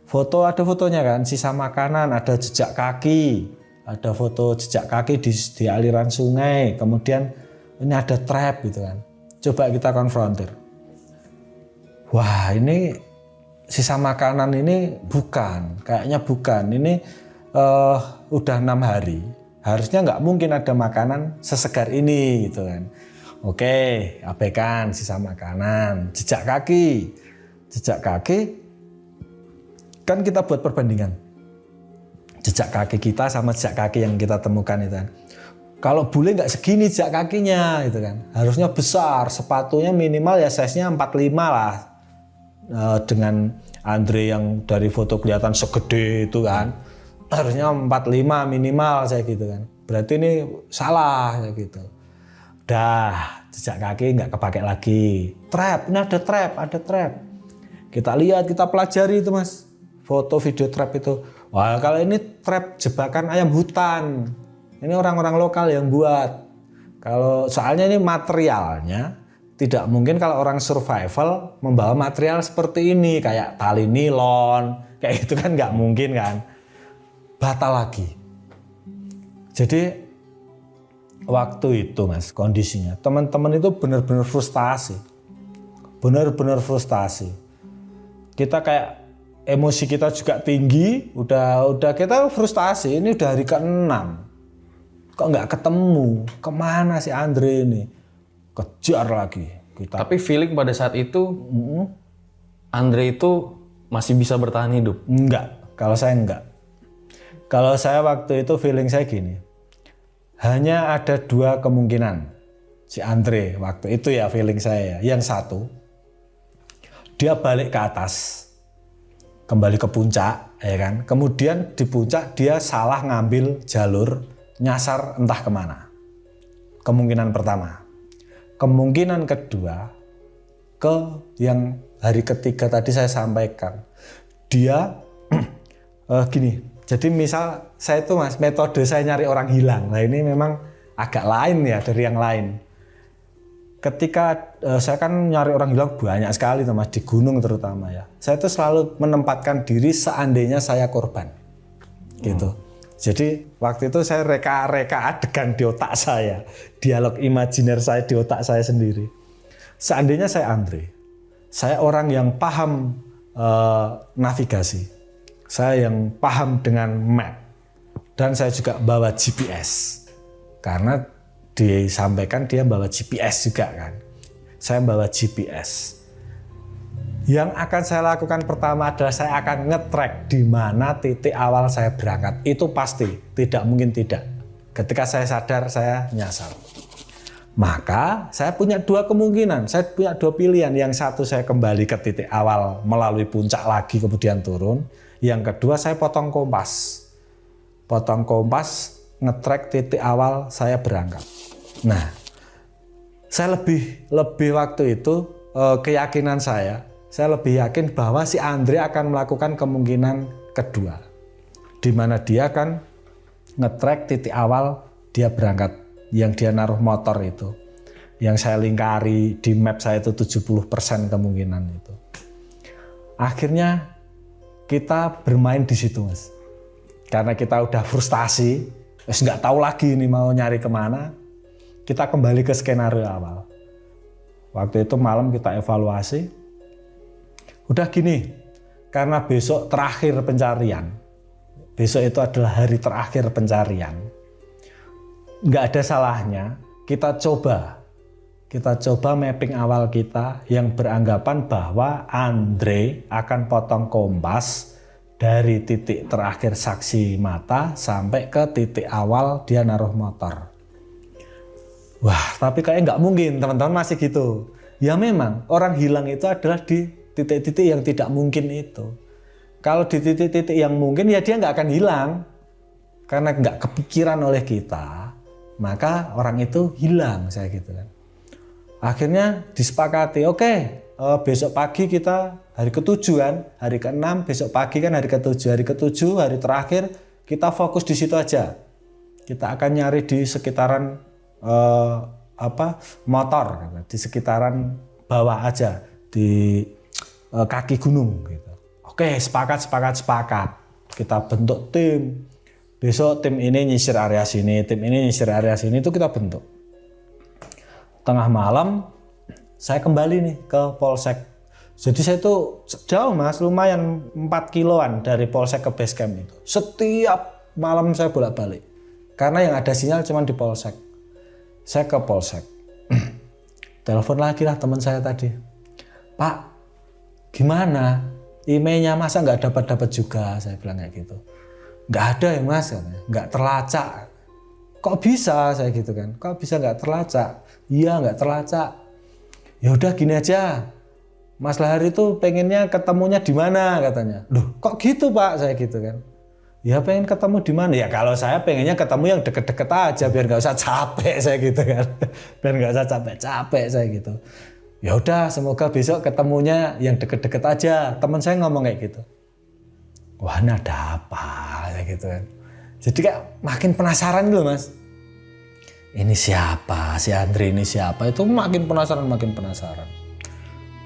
foto, ada fotonya kan, sisa makanan, ada jejak kaki, ada foto jejak kaki di aliran sungai, kemudian ini ada trap gitu kan. Coba kita konfrontir. Wah ini sisa makanan ini kayaknya bukan. Ini udah 6 hari, harusnya nggak mungkin ada makanan sesegar ini gitu kan. Oke, abaikan sisa makanan, jejak kaki kan kita buat perbandingan jejak kaki kita sama jejak kaki yang kita temukan itu kan. Kalau bule nggak segini jejak kakinya gitu kan, harusnya besar, sepatunya minimal ya size-nya 45 lah. Dengan Andre yang dari foto kelihatan segede itu kan, harusnya 45 minimal saya gitu kan. Berarti ini salah kayak gitu. Dah, jejak kaki nggak kepakai lagi. Trap, ini ada trap. Kita lihat, kita pelajari itu Mas. Foto video trap itu. Wah, kalau ini trap jebakan ayam hutan. Ini orang-orang lokal yang buat. Kalau soalnya ini materialnya tidak mungkin kalau orang survival membawa material seperti ini kayak tali nilon, kayak itu kan nggak mungkin kan. Batal lagi. Jadi waktu itu Mas kondisinya teman-teman itu benar-benar frustasi. Kita kayak emosi kita juga tinggi, udah kita frustasi. Ini udah hari ke-6. Kok nggak ketemu? Kemana si Andre ini? Kejar lagi kita. Tapi feeling pada saat itu Andre itu masih bisa bertahan hidup? Enggak, kalau saya enggak. Kalau saya waktu itu feeling saya gini. Hanya ada 2 kemungkinan si Andre waktu itu ya feeling saya. Yang satu, dia balik ke atas, kembali ke puncak, ya kan. Kemudian di puncak dia salah ngambil jalur, nyasar entah kemana. Kemungkinan pertama. Kemungkinan kedua, ke yang hari ketiga tadi saya sampaikan, dia gini. Jadi misal saya itu mas, metode saya nyari orang hilang. Nah ini memang agak lain ya dari yang lain. Ketika saya kan nyari orang hilang banyak sekali tuh mas, di gunung terutama ya. Saya itu selalu menempatkan diri seandainya saya korban, gitu. Jadi waktu itu saya reka-reka adegan di otak saya, dialog imajiner saya di otak saya sendiri. Seandainya saya Andre, saya orang yang paham navigasi. Saya yang paham dengan map dan saya juga bawa GPS karena disampaikan dia bawa GPS juga kan. Saya bawa GPS. Yang akan saya lakukan pertama adalah saya akan nge-track di mana titik awal saya berangkat. Itu pasti, tidak mungkin tidak. Ketika saya sadar saya nyasar. Maka saya punya dua kemungkinan, saya punya dua pilihan. Yang satu saya kembali ke titik awal melalui puncak lagi kemudian turun. Yang kedua saya potong kompas. Potong kompas, nge-track titik awal saya berangkat. Nah, saya lebih waktu itu keyakinan saya lebih yakin bahwa si Andre akan melakukan kemungkinan kedua. Di mana dia akan nge-track titik awal dia berangkat, yang dia naruh motor itu. Yang saya lingkari di map saya itu 70% kemungkinan itu. Akhirnya kita bermain di situ mas, karena kita udah frustasi, nggak tahu lagi ini mau nyari kemana. Kita kembali ke skenario awal. Waktu itu malam kita evaluasi. Udah gini, karena besok terakhir pencarian, besok itu adalah hari terakhir pencarian. Nggak ada salahnya kita coba mapping awal kita yang beranggapan bahwa Andre akan potong kompas dari titik terakhir saksi mata sampai ke titik awal dia naruh motor. Wah, tapi kayaknya nggak mungkin, teman-teman masih gitu. Ya memang orang hilang itu adalah di titik-titik yang tidak mungkin itu. Kalau di titik-titik yang mungkin ya dia nggak akan hilang karena nggak kepikiran oleh kita, maka orang itu hilang, saya gitu kan. Akhirnya disepakati, oke, besok pagi kita hari ke-7 kan, hari ke-6, besok pagi kan hari ke-7, hari terakhir kita fokus di situ aja. Kita akan nyari di sekitaran motor, di sekitaran bawah aja, di kaki gunung gitu. Oke, sepakat. Kita bentuk tim. Besok tim ini nyisir area sini, tim ini nyisir area sini, itu kita bentuk. Tengah malam saya kembali nih ke Polsek. Jadi saya itu jauh mas, lumayan 4 kiloan dari Polsek ke base camp itu. Setiap malam saya bolak-balik. Karena yang ada sinyal cuma di Polsek. Saya ke Polsek. Telepon lagi lah teman saya tadi. Pak, gimana? Emailnya masa nggak dapat juga? Saya bilang kayak gitu. Nggak ada ya mas, nggak terlacak. Kok bisa saya gitu kan? Kok bisa nggak terlacak? Iya nggak terlacak. Ya udah gini aja. Mas Lahar itu pengennya ketemunya di mana katanya. Loh kok gitu pak? Saya gitu kan. Ya pengen ketemu di mana? Ya kalau saya pengennya ketemu yang deket-deket aja biar nggak usah capek saya gitu kan. Biar nggak usah capek-capek saya gitu. Ya udah semoga besok ketemunya yang deket-deket aja. Teman saya ngomong kayak gitu. Wah ini ada apa? Saya gitu kan. Jadi kayak makin penasaran dulu mas. Ini siapa? Si Andre ini siapa? Itu makin penasaran.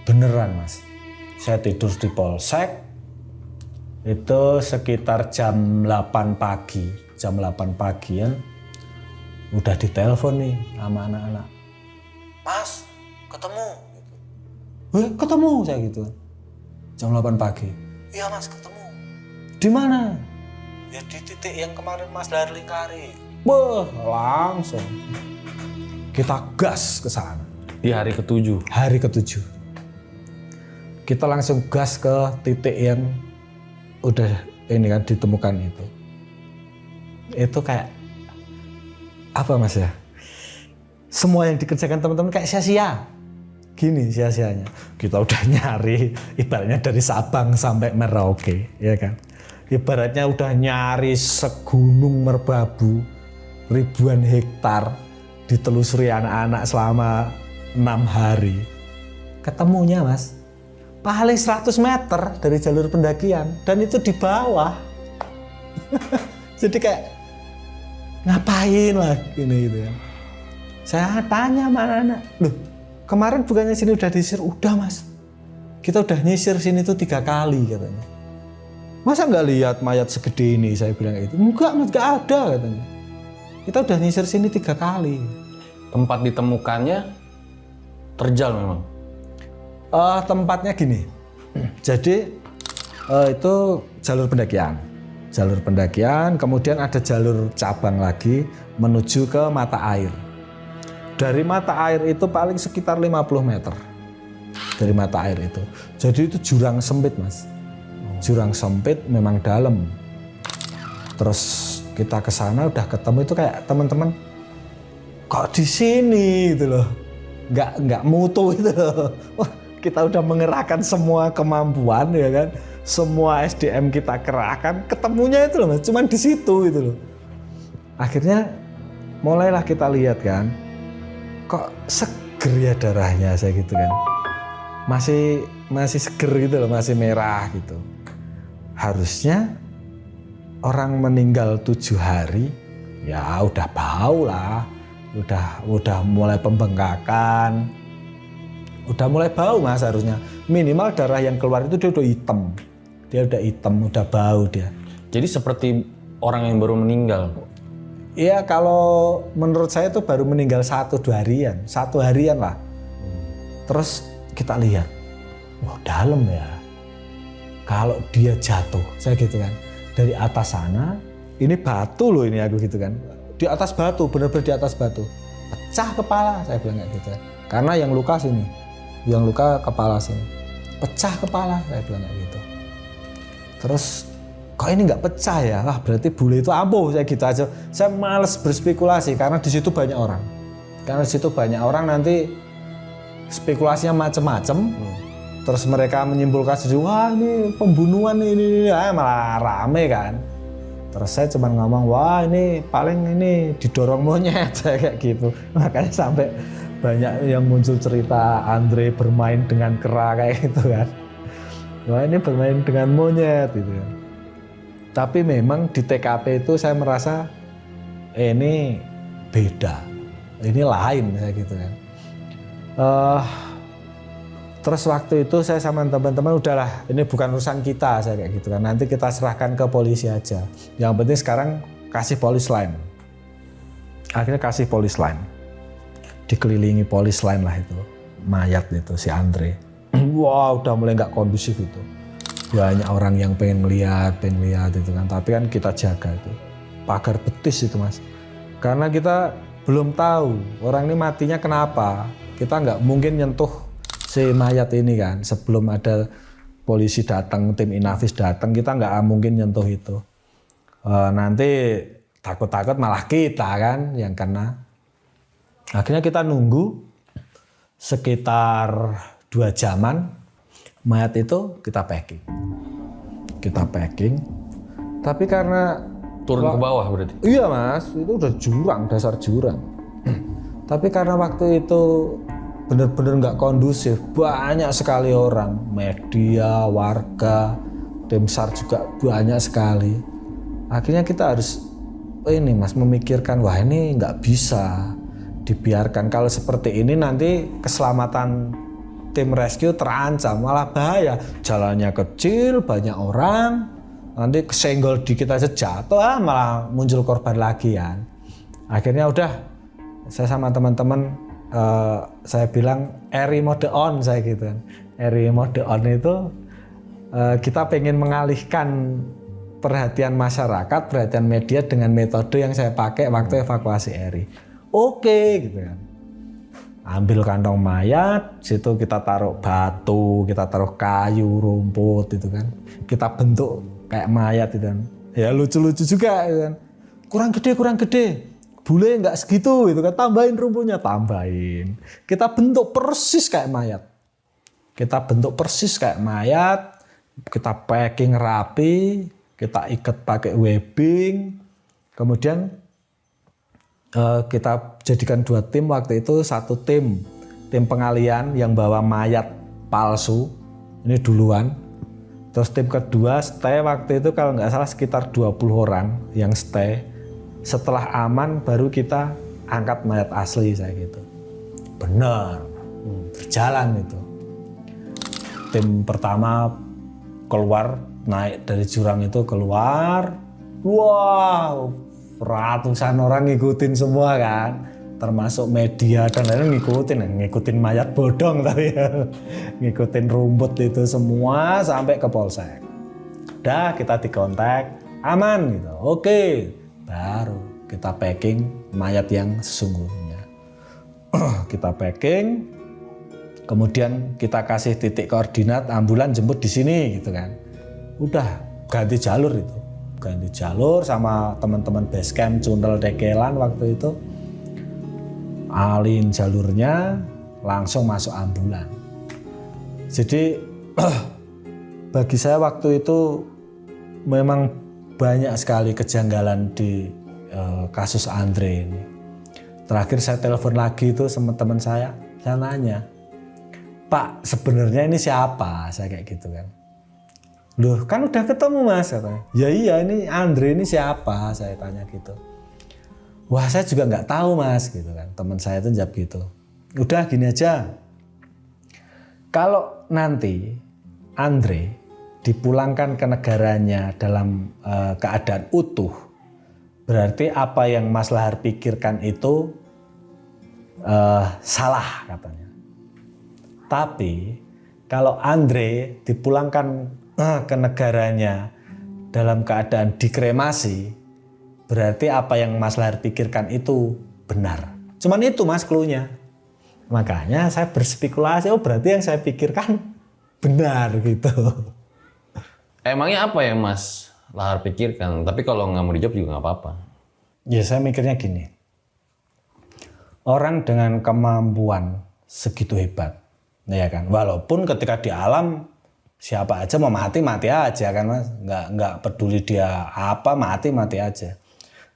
Beneran mas. Saya tidur di Polsek. Itu sekitar jam 8 pagi. Jam 8 pagian. Udah ditelepon nih sama anak-anak. Mas, ketemu. Ketemu saya gitu. Jam 8 pagi. Iya mas, ketemu. Di mana? Ya di titik yang kemarin Mas Lahar lingkari. Wah, langsung kita gas ke sana. Di hari ke-7. Hari ke-7. Kita langsung gas ke titik yang udah ini kan ditemukan itu. Itu kayak apa Mas ya? Semua yang dikerjakan teman-teman kayak sia-sia. gini sia-sianya. Kita udah nyari, ibaratnya dari Sabang sampai Merauke, ya kan. Ibaratnya udah nyari segunung merbabu, ribuan hektar, ditelusuri anak-anak selama 6 hari. Ketemunya Mas, paling 100 meter dari jalur pendakian, dan itu di bawah. Jadi kayak ngapain lah ini gitu ya. Saya tanya sama anak, loh kemarin bukannya sini udah disisir? Udah Mas, kita udah nyisir sini tuh 3 kali katanya. Masa nggak lihat mayat segede ini? Saya bilang itu. Enggak Mas, nggak ada katanya. Kita udah nyisir sini 3 kali. Tempat ditemukannya terjal memang. Tempatnya gini, jadi itu jalur pendakian. Jalur pendakian, kemudian ada jalur cabang lagi menuju ke mata air. Dari mata air itu paling sekitar 50 meter. Dari mata air itu. Jadi itu jurang sempit Mas. Jurang sempit memang dalam. Terus kita ke sana udah ketemu itu kayak teman-teman kok di sini gitu loh. Nggak mutu itu loh. Wah, kita udah mengerahkan semua kemampuan ya kan. Semua SDM kita kerahkan, ketemunya itu loh Mas, cuman di situ gitu loh. Akhirnya mulailah kita lihat kan, kok seger ya darahnya saya gitu kan. Masih seger gitu loh, masih merah gitu. Harusnya orang meninggal 7 hari, ya udah bau lah, udah mulai pembengkakan, udah mulai bau Mas harusnya. Minimal darah yang keluar itu dia udah hitam. Dia udah hitam, udah bau dia. Jadi seperti orang yang baru meninggal. Iya, kalau menurut saya itu baru meninggal 1-2 harian. 1 harian lah. Terus kita lihat, wah dalam ya. Kalau dia jatuh, saya gitu kan. Dari atas sana, ini batu loh ini aku gitu kan. Di atas batu, benar-benar di atas batu. Pecah kepala, saya bilang kayak gitu. Karena yang luka sini, yang luka kepala sini. Pecah kepala, saya bilang kayak gitu. Terus kok ini nggak pecah ya? Wah berarti bule itu ampuh, saya gitu aja. Saya males berspekulasi karena di situ banyak orang. Karena di situ banyak orang nanti spekulasinya macam-macam. Terus mereka menyimpulkan sendiri, wah ini pembunuhan ini, malah rame kan. Terus saya cuma ngomong, wah ini paling ini didorong monyet kayak gitu. Makanya sampai banyak yang muncul cerita Andre bermain dengan kera kayak gitu kan. Wah ini bermain dengan monyet gitu ya. Tapi memang di TKP itu saya merasa ini beda, ini lain saya gitu kan. Terus waktu itu saya sama teman-teman udahlah ini bukan urusan kita saya kayak gitu kan. Nanti kita serahkan ke polisi aja. Yang penting sekarang kasih polis line. Akhirnya kasih polis line. Dikelilingi polis line lah itu. Mayat itu si Andre. Wah udah mulai nggak kondusif itu. Banyak orang yang pengen lihat itu kan. Tapi kan kita jaga itu. Pagar betis itu Mas. Karena kita belum tahu orang ini matinya kenapa. Kita nggak mungkin nyentuh si mayat ini kan. Sebelum ada polisi datang, tim Inavis datang, kita nggak mungkin nyentuh itu. Nanti takut-takut malah kita kan yang kena. Akhirnya kita nunggu sekitar 2 jaman, mayat itu kita packing. Tapi karena Turun ke bawah berarti? iya Mas, itu udah jurang, dasar jurang. Tapi karena waktu itu benar-benar nggak kondusif, banyak sekali orang, media, warga, tim SAR juga banyak sekali. Akhirnya kita harus ini Mas memikirkan, wah ini nggak bisa dibiarkan. Kalau seperti ini nanti keselamatan tim rescue terancam, malah bahaya. Jalannya kecil, banyak orang, nanti kesenggol dikit aja jatuh, malah muncul korban lagi kan. Akhirnya udah, saya sama teman-teman, saya bilang RI mode on, saya gitu kan. RI mode on itu kita pengen mengalihkan perhatian masyarakat, perhatian media dengan metode yang saya pakai waktu evakuasi RI. Oke, gitu kan. Ambil kantong mayat, situ kita taruh batu, kita taruh kayu, rumput itu kan. Kita bentuk kayak mayat itu kan. Ya lucu-lucu juga gitu kan. Kurang gede. boleh nggak segitu gitu kan, tambahin rumputnya, tambahin. Kita bentuk persis kayak mayat. Kita packing rapi, kita ikat pakai webbing, kemudian kita jadikan 2 tim waktu itu. Satu tim pengalian yang bawa mayat palsu, ini duluan. Terus tim kedua stay waktu itu kalau nggak salah sekitar 20 orang yang stay. Setelah aman baru kita angkat mayat asli saya gitu. Bener, berjalan itu. Tim pertama keluar, naik dari jurang itu keluar. Wow, ratusan orang ngikutin semua kan. Termasuk media dan lain-lain ngikutin mayat bodong tapi ya. Ngikutin rumput itu semua sampai ke polsek. Udah kita dikontak, aman gitu. Oke. Baru kita packing mayat yang sesungguhnya. Kita packing, kemudian kita kasih titik koordinat, ambulan jemput di sini gitu kan. Udah ganti jalur itu. Ganti jalur sama teman-teman basecamp Cundel Dekelan waktu itu. Alin jalurnya langsung masuk ambulan. Jadi bagi saya waktu itu memang banyak sekali kejanggalan di kasus Andre ini. Terakhir saya telepon lagi itu sama teman saya nanya, Pak sebenarnya ini siapa? Saya kayak gitu kan. Loh kan udah ketemu Mas katanya. Ya iya ini Andre ini siapa? Saya tanya gitu. Wah saya juga nggak tahu Mas gitu kan. Teman saya itu jawab gitu. Udah gini aja. Kalau nanti Andre dipulangkan ke negaranya dalam keadaan utuh, berarti apa yang Mas Lahar pikirkan itu salah katanya. Tapi kalau Andre dipulangkan ke negaranya dalam keadaan dikremasi, berarti apa yang Mas Lahar pikirkan itu benar. Cuman itu Mas clue-nya. Makanya saya berspekulasi, oh berarti yang saya pikirkan benar gitu. Emangnya apa yang Mas Lahar pikirkan? Tapi kalau nggak mau dijawab juga nggak apa-apa. Ya saya mikirnya gini. Orang dengan kemampuan segitu hebat, ya kan. Walaupun ketika di alam siapa aja mau mati aja kan Mas. Nggak peduli dia apa mati aja.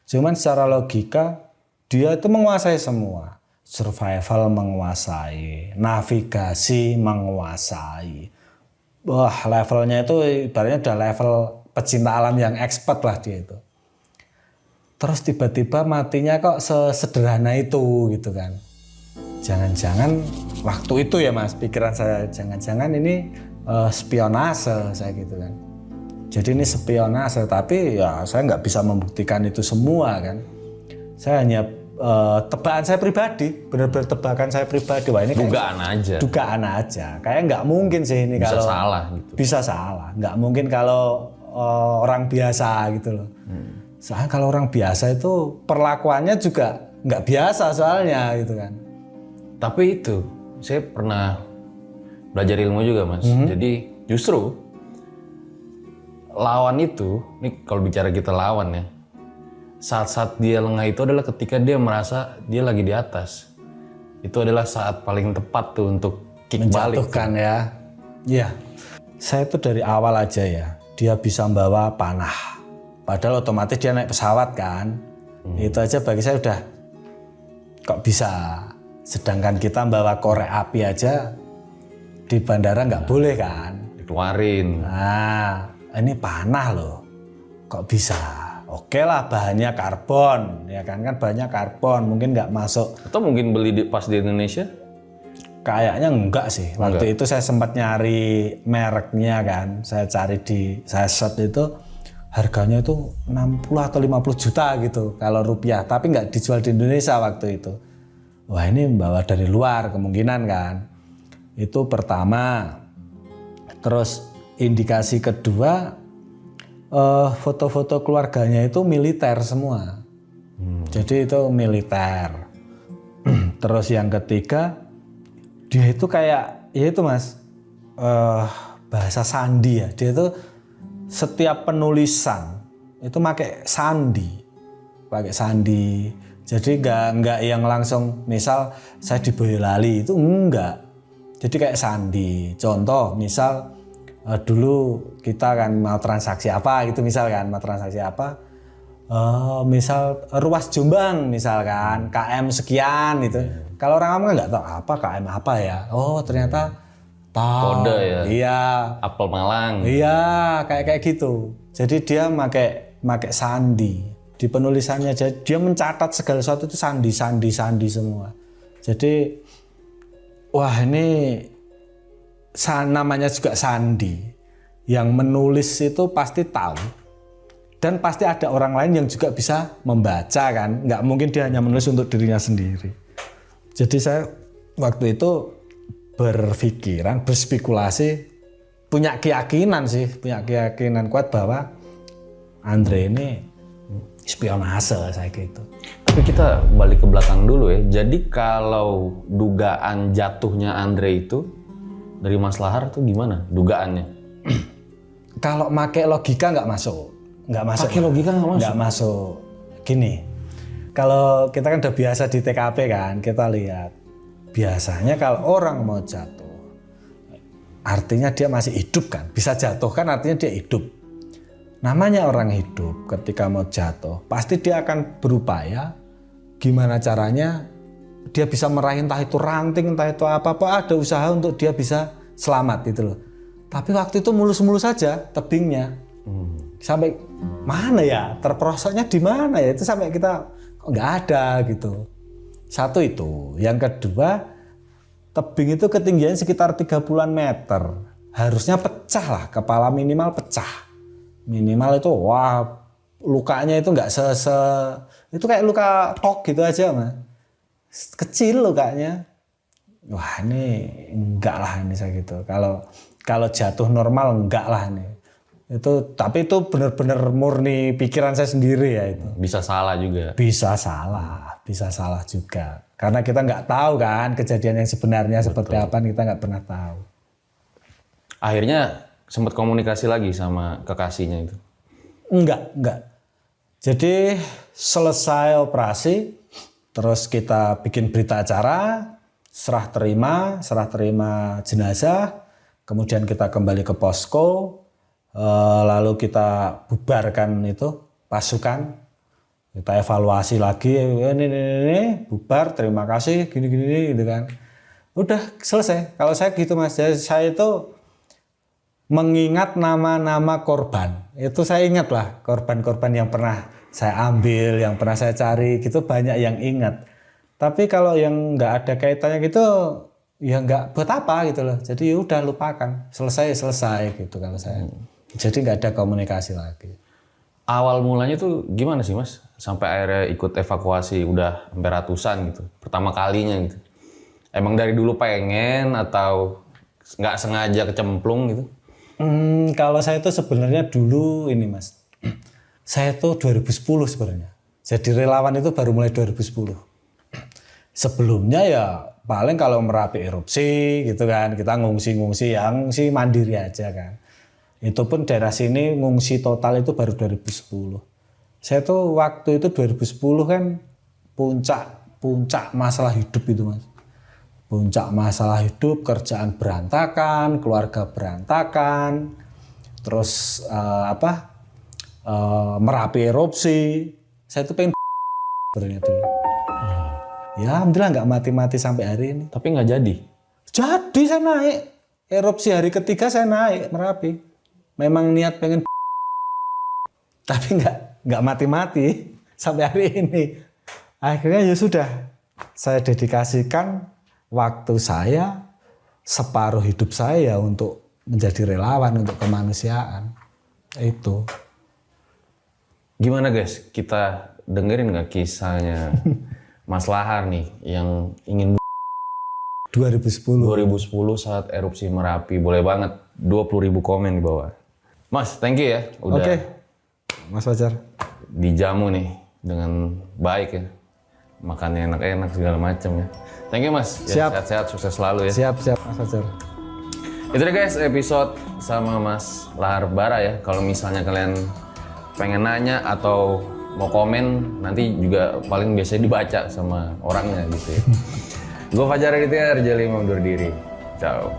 Cuman secara logika dia itu menguasai semua. Survival menguasai, navigasi menguasai. Wah levelnya itu ibaratnya udah level pecinta alam yang expert lah dia itu. Terus tiba-tiba matinya kok sesederhana itu gitu kan. Jangan-jangan waktu itu ya Mas pikiran saya, jangan-jangan ini spionase saya gitu kan. Jadi ini spionase tapi ya saya nggak bisa membuktikan itu semua kan. Saya hanya tebakan saya pribadi, benar-benar tebakan saya pribadi. Wah ini dugaan aja. Kayak nggak mungkin sih ini bisa kalau salah gitu. Bisa salah, nggak mungkin kalau orang biasa gitu loh. Soalnya kalau orang biasa itu perlakuannya juga nggak biasa soalnya gitu kan. Tapi itu saya pernah belajar ilmu juga Mas. Jadi justru lawan itu, ini kalau bicara kita lawan ya. Saat-saat dia lengah itu adalah ketika dia merasa dia lagi di atas. Itu adalah saat paling tepat tuh untuk kick balik. Menjatuhkan ya. Iya. Saya itu dari awal aja ya, dia bisa membawa panah. Padahal otomatis dia naik pesawat kan. Itu aja bagi saya udah kok bisa. Sedangkan kita bawa korek api aja di bandara nggak boleh kan. Dikeluarin. Nah, ini panah loh. Kok bisa? Oke lah bahannya karbon, ya kan bahannya karbon, mungkin nggak masuk. Atau mungkin beli pas di Indonesia? Kayaknya enggak sih. Waktu itu saya sempat nyari mereknya kan, saya search itu harganya itu 60 atau 50 juta gitu kalau rupiah, tapi nggak dijual di Indonesia waktu itu. Wah ini bawa dari luar kemungkinan kan. Itu pertama. Terus indikasi kedua, foto-foto keluarganya itu militer semua. Jadi itu militer. Terus yang ketiga, dia itu kayak, ya itu Mas, bahasa sandi ya. Dia itu setiap penulisan itu pakai sandi. Jadi nggak yang langsung misal saya di Boyolali itu enggak. Jadi kayak sandi. Contoh misal dulu kita kan mau transaksi apa gitu misalkan mau transaksi apa. Misal ruas Jombang misalkan KM sekian gitu. Kalau orang awam nggak tahu apa KM apa ya. Oh ternyata tahu. Kode ya. Iya. Apel Malang. Iya kayak gitu. Jadi dia pakai sandi. Di penulisannya dia mencatat segala sesuatu itu sandi semua. Jadi wah ini namanya juga sandi. Yang menulis itu pasti tahu dan pasti ada orang lain yang juga bisa membaca kan. Nggak mungkin dia hanya menulis untuk dirinya sendiri. Jadi saya waktu itu berspekulasi, punya keyakinan kuat bahwa Andre ini spionase saya gitu. Tapi kita balik ke belakang dulu ya. Jadi kalau dugaan jatuhnya Andre itu dari Mas Lahar tuh gimana dugaannya? Kalau pakai logika nggak masuk. Pakai logika nggak masuk? Nggak masuk. Gini, kalau kita kan udah biasa di TKP kan, kita lihat. Biasanya kalau orang mau jatuh, artinya dia masih hidup kan. Bisa jatuh kan artinya dia hidup. Namanya orang hidup ketika mau jatuh, pasti dia akan berupaya gimana caranya dia bisa meraih entah itu ranting, entah itu apa-apa, ada usaha untuk dia bisa selamat gitu loh. Tapi waktu itu mulus-mulus saja tebingnya. Sampai mana ya, terperosoknya di mana ya, itu sampai kita kok nggak ada gitu. Satu itu. Yang kedua, tebing itu ketinggian sekitar 30-an meter. Harusnya pecah lah, kepala minimal pecah. Minimal itu wah lukanya itu nggak itu kayak luka tok gitu aja Mas. Kecil lukanya. Wah ini enggak lah ini saya gitu. Kalau jatuh normal enggak lah ini. Itu tapi itu benar-benar murni pikiran saya sendiri ya itu. Bisa salah juga. Bisa salah juga. Karena kita nggak tahu kan kejadian yang sebenarnya seperti apa, kita nggak pernah tahu. Akhirnya sempat komunikasi lagi sama kekasihnya itu? Enggak. Jadi selesai operasi, terus kita bikin berita acara, serah terima jenazah, kemudian kita kembali ke posko, lalu kita bubarkan itu pasukan, kita evaluasi lagi, ini bubar, terima kasih, gini gitu kan. Udah selesai. Kalau saya gitu Mas, saya itu mengingat nama-nama korban. Itu saya ingat lah korban-korban yang pernah saya ambil, yang pernah saya cari gitu banyak yang ingat. Tapi kalau yang nggak ada kaitannya gitu ya nggak buat apa gitu loh. Jadi ya udah lupakan, selesai gitu kalau saya. Jadi nggak ada komunikasi lagi. Awal mulanya tuh gimana sih Mas? Sampai akhirnya ikut evakuasi udah hampir ratusan gitu. Pertama kalinya gitu. Emang dari dulu pengen atau nggak sengaja kecemplung gitu? Kalau saya tuh sebenarnya dulu ini Mas, saya tuh 2010 sebenarnya. Jadi relawan itu baru mulai 2010. Sebelumnya ya paling kalau Merapi erupsi gitu kan, kita ngungsi mandiri aja kan. Itu pun daerah sini ngungsi total itu baru 2010. Saya tuh waktu itu 2010 kan puncak masalah hidup itu Mas. Puncak masalah hidup, kerjaan berantakan, keluarga berantakan, terus Merapi erupsi. Saya tuh pengen sebenarnya dulu. Ya alhamdulillah nggak mati-mati sampai hari ini. Tapi nggak jadi? Jadi saya naik. Erupsi hari ketiga saya naik Merapi. Memang niat pengen tapi nggak mati-mati sampai hari ini. Akhirnya ya sudah, saya dedikasikan waktu saya, separuh hidup saya untuk menjadi relawan untuk kemanusiaan. Itu. Gimana guys, kita dengerin nggak kisahnya Mas Lahar nih yang ingin 2010 saat erupsi Merapi. Boleh banget, 20.000 komen di bawah. Mas, thank you ya udah Oke. Mas Fajar. dijamu nih dengan baik ya. Makannya enak-enak segala macam ya. Thank you Mas. Ya, Siap. sehat-sehat, sukses selalu ya. Siap Mas Fajar. Itu deh guys episode sama Mas Lahar Bara ya. Kalau misalnya kalian pengen nanya atau mau komen nanti juga paling biasanya dibaca sama orangnya gitu ya. Gue Fajar Aditya, Arjali mundur diri. Ciao.